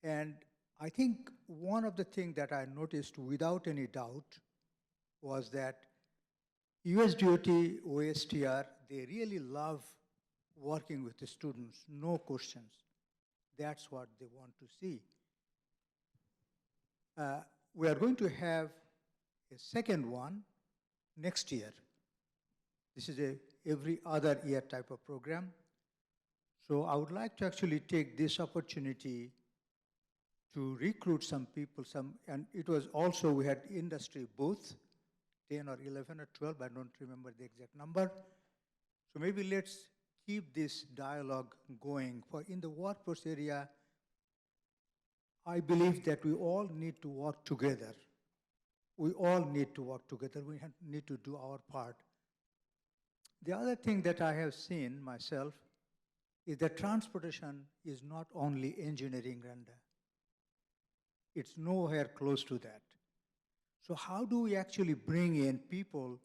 And I think one of the things that I noticed without any doubt was that US DOT, OSTR, they really love working with the students, no questions. That's what they want to see. We are going to have a second one next year. This is a every other year type of program. So I would like to actually take this opportunity to recruit some people, and it was also, we had industry booth, 10 or 11 or 12, I don't remember the exact number. So maybe let's keep this dialogue going. For in the workforce area, I believe that we all need to work together. We all need to work together. We need to do our part. The other thing that I have seen myself is that transportation is not only engineering, Randa. It's nowhere close to that. So how do we actually bring in people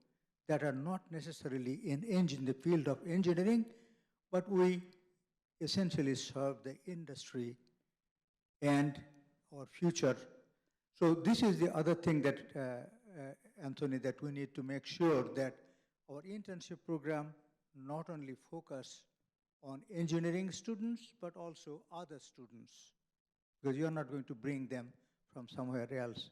that are not necessarily in the field of engineering, but we essentially serve the industry and our future. So this is the other thing that, Anthony, that we need to make sure that our internship program not only focus on engineering students, but also other students, because you're not going to bring them from somewhere else.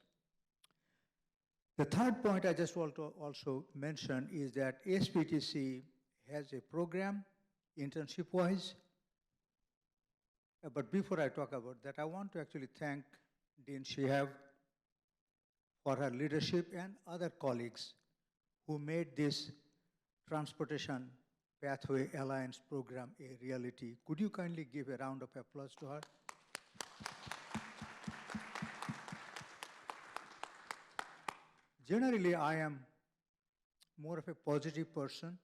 The third point I just want to also mention is that SPTC has a program, internship-wise. But before I talk about that, I want to actually thank Dean Shihab for her leadership and other colleagues who made this Transportation Pathway Alliance program a reality. Could you kindly give a round of applause to her? Generally, I am more of a positive person.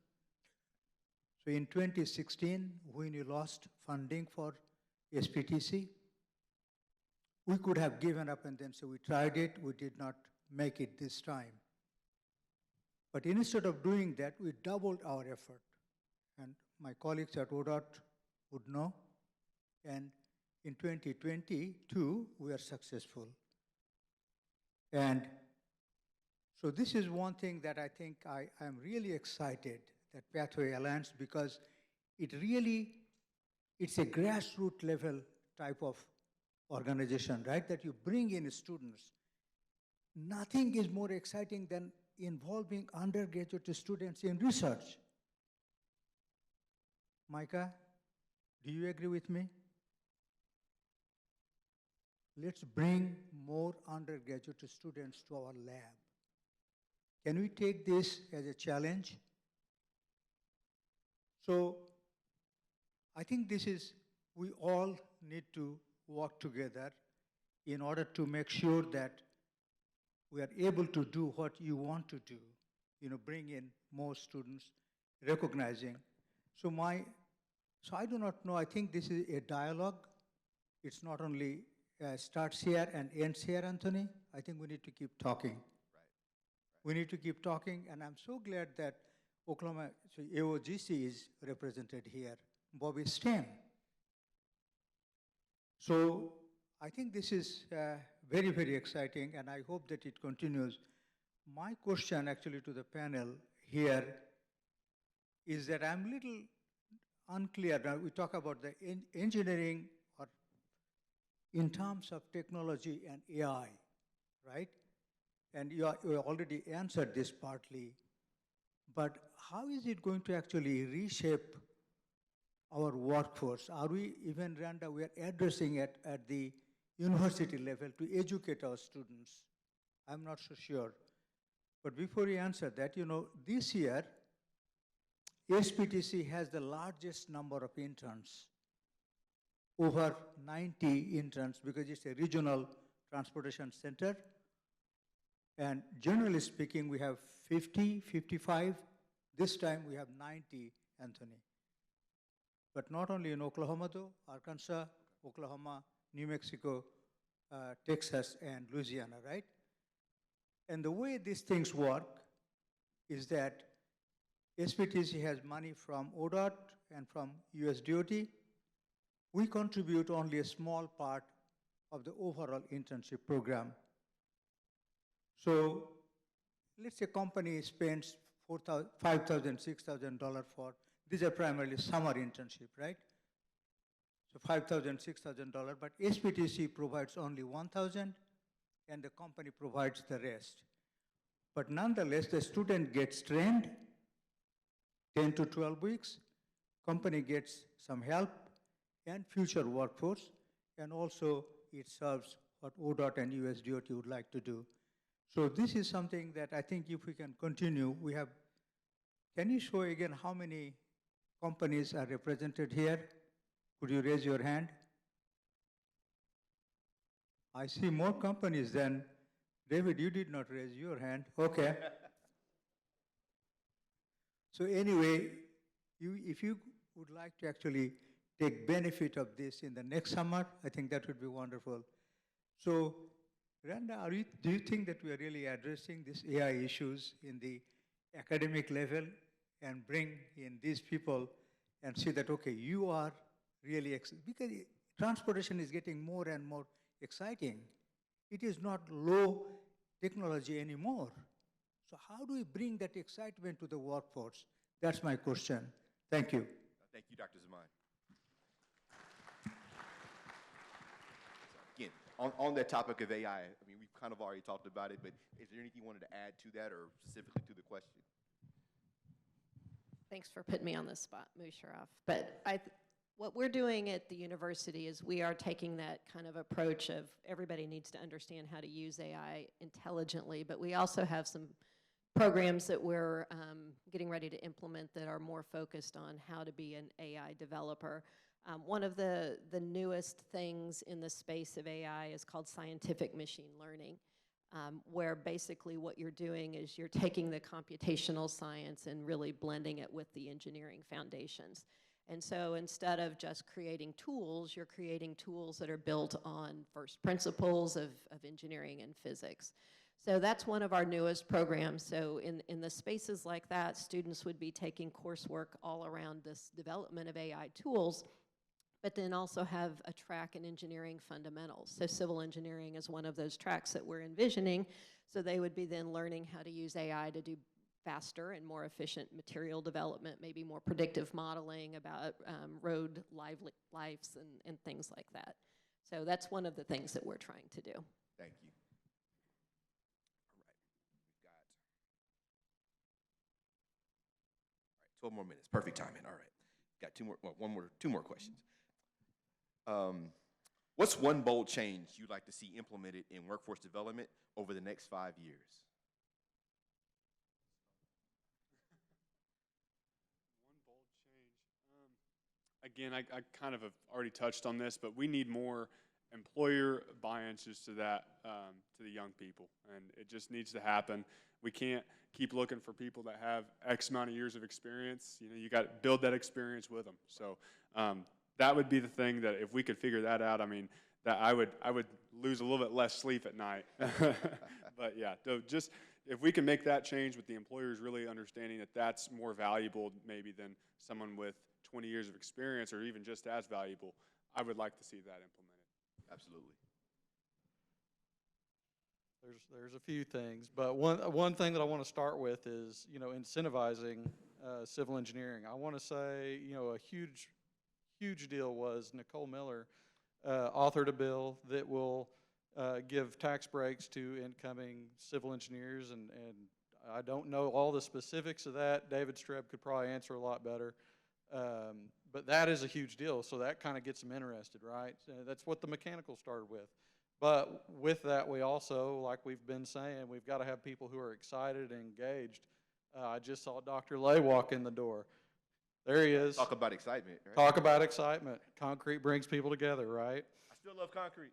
So in 2016, when we lost funding for SPTC, we could have given up and then say we tried it, we did not make it this time. But instead of doing that, we doubled our effort. And my colleagues at ODOT would know. And in 2022, we are successful. And so this is one thing that I think I am really excited, that Pathway Alliance, because it's a grassroots level type of organization, right? That you bring in students. Nothing is more exciting than involving undergraduate students in research. Micah, do you agree with me? Let's bring more undergraduate students to our lab. Can we take this as a challenge? So I think we all need to work together in order to make sure that we are able to do what you want to do, bring in more students, recognizing. So I do not know, I think this is a dialogue. It's not only starts here and ends here, Anthony. I think we need to keep talking. We need to keep talking, and I'm so glad that Oklahoma, so AOGC is represented here, Bobby Stem. So I think this is very, very exciting, and I hope that it continues. My question actually to the panel here is that I'm a little unclear. Now we talk about the engineering or in terms of technology and AI, right? And you already answered this partly, but how is it going to actually reshape our workforce? Are we even, Randa, we are addressing it at the university level to educate our students? I'm not so sure. But before you answer that, this year, SPTC has the largest number of interns, over 90 interns, because it's a regional transportation center. And generally speaking, we have 50, 55. This time we have 90, Anthony. But not only in Oklahoma though, Arkansas, Oklahoma, New Mexico, Texas, and Louisiana, right? And the way these things work is that SPTC has money from ODOT and from US DOT. We contribute only a small part of the overall internship program. So let's say a company spends $5,000, $6,000 for, these are primarily summer internship, right? So $5,000, $6,000, but SPTC provides only $1,000 and the company provides the rest. But nonetheless, the student gets trained 10 to 12 weeks, company gets some help and future workforce, and also it serves what ODOT and US DOT would like to do. So this is something that I think if we can continue, can you show again how many companies are represented here? Could you raise your hand? I see more companies than, David, you did not raise your hand. Okay. So anyway, if you would like to actually take benefit of this in the next summer, I think that would be wonderful. So Miranda, do you think that we are really addressing these AI issues in the academic level and bring in these people and see that, okay, you are really, because transportation is getting more and more exciting. It is not low technology anymore. So how do we bring that excitement to the workforce? That's my question. Thank you. Thank you, Dr. Zaman. Again, on that topic of AI, I mean, we've kind of already talked about it, but is there anything you wanted to add to that or specifically to the question? Thanks for putting me on the spot, Musharraf. But what we're doing at the university is we are taking that kind of approach of everybody needs to understand how to use AI intelligently, but we also have some programs that we're getting ready to implement that are more focused on how to be an AI developer. One of the newest things in the space of AI is called scientific machine learning, where basically what you're doing is you're taking the computational science and really blending it with the engineering foundations. And so instead of just creating tools, you're creating tools that are built on first principles of engineering and physics. So that's one of our newest programs. So in the spaces like that, students would be taking coursework all around this development of AI tools, but then also have a track in engineering fundamentals. So civil engineering is one of those tracks that we're envisioning. So they would be then learning how to use AI to do faster and more efficient material development, maybe more predictive modeling about road lives and things like that. So that's one of the things that we're trying to do. Thank you. All right, we've got 12 more minutes, perfect timing. All right, got two more questions. What's one bold change you'd like to see implemented in workforce development over the next 5 years? One bold change. Again, I kind of have already touched on this, but we need more employer buy-ins just to that, to the young people, and it just needs to happen. We can't keep looking for people that have X amount of years of experience. You know, you got to build that experience with them. So that would be the thing that if we could figure that out, I mean, that I would lose a little bit less sleep at night. But yeah, so just if we can make that change with the employers really understanding that that's more valuable maybe than someone with 20 years of experience or even just as valuable, I would like to see that implemented. Absolutely. There's a few things, but one thing that I want to start with is, you know, incentivizing civil engineering. I want to say, you know, a huge deal was Nicole Miller authored a bill that will give tax breaks to incoming civil engineers, and I don't know all the specifics of that. David Streb could probably answer a lot better. But that is a huge deal, so that kind of gets them interested, right? That's what the mechanical started with. But with that, we also, like we've been saying, we've got to have people who are excited and engaged. I just saw Dr. Lay walk in the door. There he is. Talk about excitement, right? Talk about excitement. Concrete brings people together, right? I still love concrete.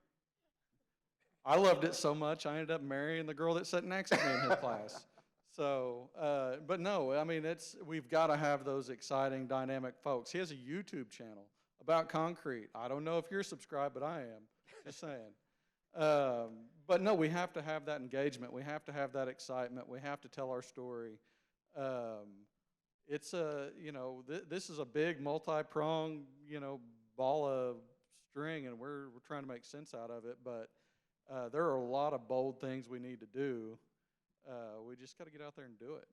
I loved it so much, I ended up marrying the girl that sat next to me in his class. So, but no, I mean, we've got to have those exciting, dynamic folks. He has a YouTube channel about concrete. I don't know if you're subscribed, but I am, just saying. But no, we have to have that engagement. We have to have that excitement. We have to tell our story. It's you know, this is a big multi-pronged, you know, ball of string, and we're trying to make sense out of it. But there are a lot of bold things we need to do. We just got to get out there and do it.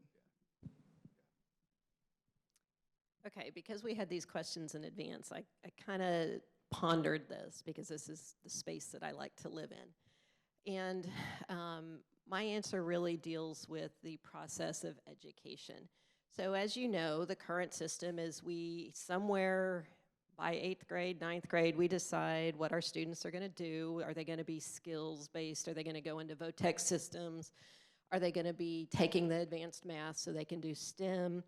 Okay, because we had these questions in advance, I kind of pondered this because this is the space that I like to live in. And my answer really deals with the process of education. So as you know, the current system is we somewhere by 8th grade, 9th grade, we decide what our students are going to do. Are they going to be skills-based? Are they going to go into VOTEC systems? Are they going to be taking the advanced math so they can do STEM?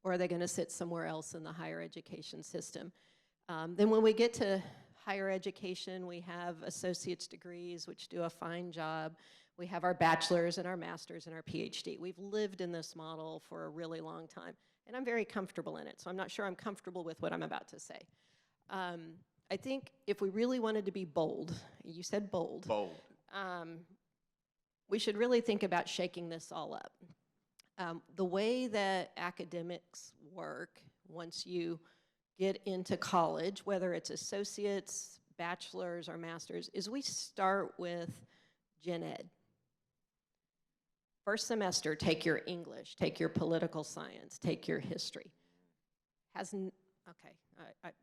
Or are they going to sit somewhere else in the higher education system? Then when we get to higher education, we have associate's degrees, which do a fine job. We have our bachelor's and our master's and our PhD. We've lived in this model for a really long time, and I'm very comfortable in it, so I'm not sure I'm comfortable with what I'm about to say. I think if we really wanted to be bold, you said bold. Bold. we should really think about shaking this all up. The way that academics work, once you get into college, whether it's associates, bachelor's, or master's, is we start with gen ed. First semester, take your English, take your political science, take your history. I'm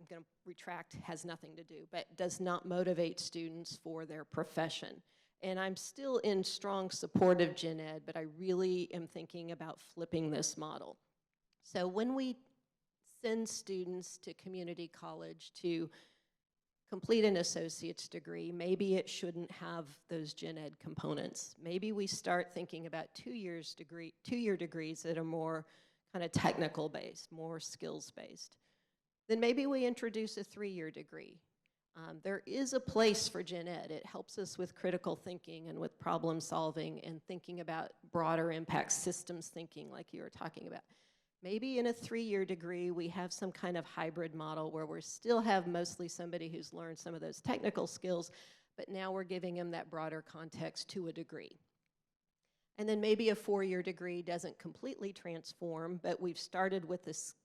going to retract, has nothing to do, but does not motivate students for their profession. And I'm still in strong support of gen ed, but I really am thinking about flipping this model. So when we send students to community college to complete an associate's degree, maybe it shouldn't have those gen ed components. Maybe we start thinking about two-year degrees that are more kind of technical based, more skills based. Then maybe we introduce a 3-year degree. There is a place for gen ed. It helps us with critical thinking and with problem solving and thinking about broader impact systems thinking like you were talking about. Maybe in a 3-year degree, we have some kind of hybrid model where we still have mostly somebody who's learned some of those technical skills, but now we're giving them that broader context to a degree. And then maybe a 4-year degree doesn't completely transform, but we've started with this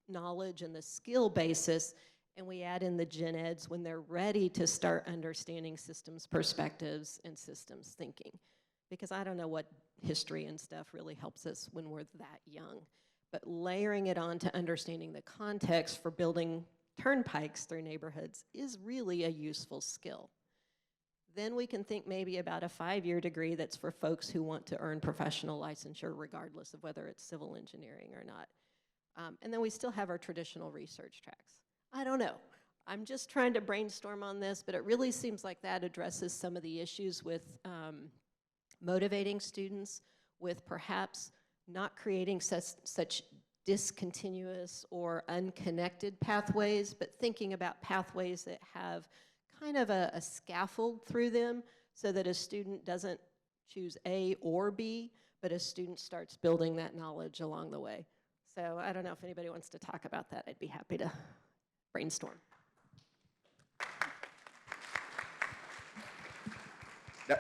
knowledge and the skill basis, and we add in the gen eds when they're ready to start understanding systems perspectives and systems thinking. Because I don't know what history and stuff really helps us when we're that young. But layering it on to understanding the context for building turnpikes through neighborhoods is really a useful skill. Then we can think maybe about a 5-year degree that's for folks who want to earn professional licensure regardless of whether it's civil engineering or not. And then we still have our traditional research tracks. I don't know. I'm just trying to brainstorm on this, but it really seems like that addresses some of the issues with motivating students, with perhaps not creating such discontinuous or unconnected pathways, but thinking about pathways that have kind of a scaffold through them so that a student doesn't choose A or B, but a student starts building that knowledge along the way. So I don't know if anybody wants to talk about that. I'd be happy to brainstorm.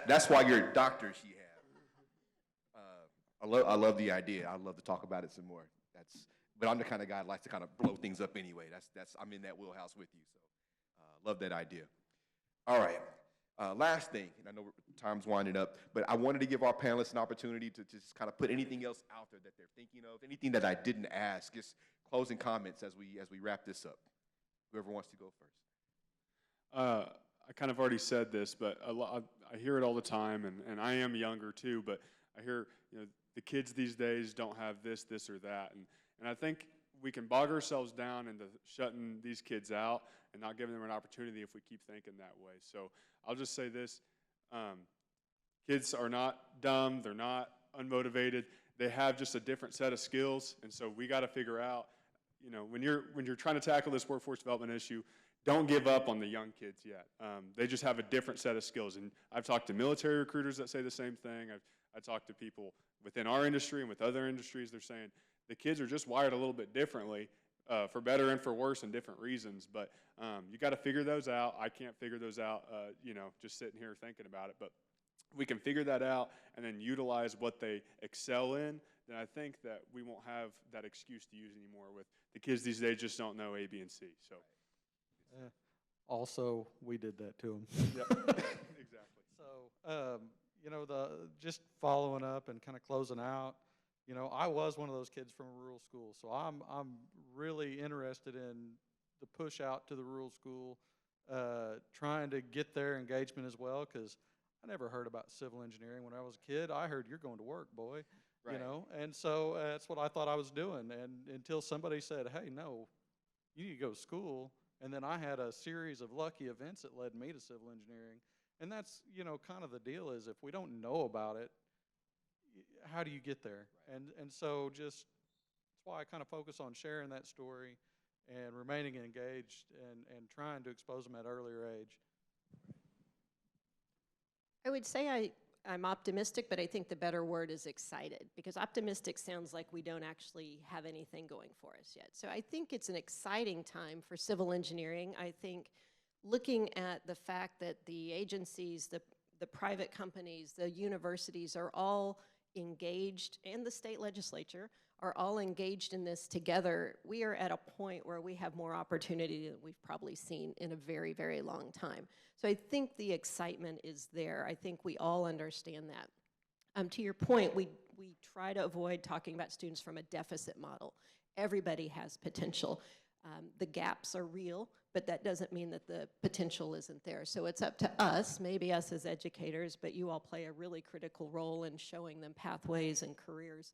That's why you're a doctor, she has. I love the idea. I'd love to talk about it some more. But I'm the kind of guy that likes to kind of blow things up anyway. I'm in that wheelhouse with you. So love that idea. All right. Last thing, and I know time's winding up, but I wanted to give our panelists an opportunity to just kind of put anything else out there that they're thinking of, anything that I didn't ask, just closing comments as we wrap this up. Whoever wants to go first. I kind of already said this, but I hear it all the time, and I am younger too, but I hear, the kids these days don't have this or that, and I think we can bog ourselves down into shutting these kids out and not giving them an opportunity if we keep thinking that way. So I'll just say this, kids are not dumb, they're not unmotivated, they have just a different set of skills, and so we got to figure out, when you're trying to tackle this workforce development issue, don't give up on the young kids yet. They just have a different set of skills, and I've talked to military recruiters that say the same thing. I talked to people within our industry and with other industries. They're saying the kids are just wired a little bit differently, for better and for worse and different reasons, but you got to figure those out. I can't figure those out, just sitting here thinking about it, but we can figure that out and then utilize what they excel in, then I think that we won't have that excuse to use anymore with the kids these days just don't know A, B, and C. So. Also, we did that to them. Yep. Exactly. So, just following up and kind of closing out, I was one of those kids from a rural school, so I'm really interested in the push out to the rural school, trying to get their engagement as well, because I never heard about civil engineering when I was a kid. I heard you're going to work, boy, right. And so that's what I thought I was doing, and until somebody said, hey, no, you need to go to school. And then I had a series of lucky events that led me to civil engineering. And that's, kind of the deal is if we don't know about it, how do you get there? Right. And so that's why I kind of focus on sharing that story and remaining engaged and trying to expose them at an earlier age. I would say I'm optimistic, but I think the better word is excited, because optimistic sounds like we don't actually have anything going for us yet. So I think it's an exciting time for civil engineering. I think looking at the fact that the agencies, the private companies, the universities are all engaged, and the state legislature are all engaged in this together. We are at a point where we have more opportunity than we've probably seen in a very, very long time. So I think the excitement is there. I think we all understand that. To your point, we try to avoid talking about students from a deficit model. Everybody has potential. The gaps are real, but that doesn't mean that the potential isn't there. So it's up to us, maybe us as educators, but you all play a really critical role in showing them pathways and careers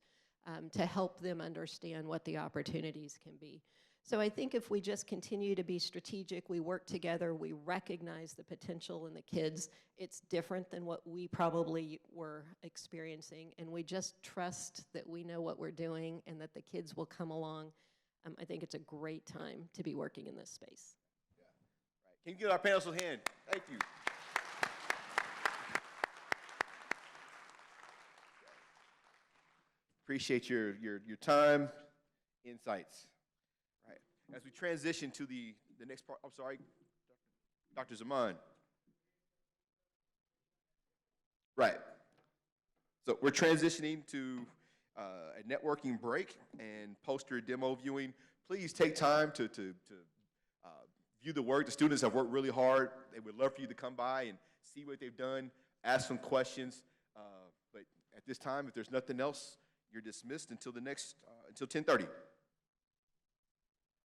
to help them understand what the opportunities can be. So I think if we just continue to be strategic, we work together, we recognize the potential in the kids, it's different than what we probably were experiencing, and we just trust that we know what we're doing and that the kids will come along. I think it's a great time to be working in this space. Yeah. Right. Can you give our panelists a hand? Thank you. Appreciate your time, insights. Right. As we transition to the next part, I'm sorry, Dr. Zaman. Right. So we're transitioning to a networking break and poster demo viewing. Please take time to view the work. The students have worked really hard. They would love for you to come by and see what they've done, ask some questions. But at this time, if there's nothing else, you're dismissed until the next, until 10:30.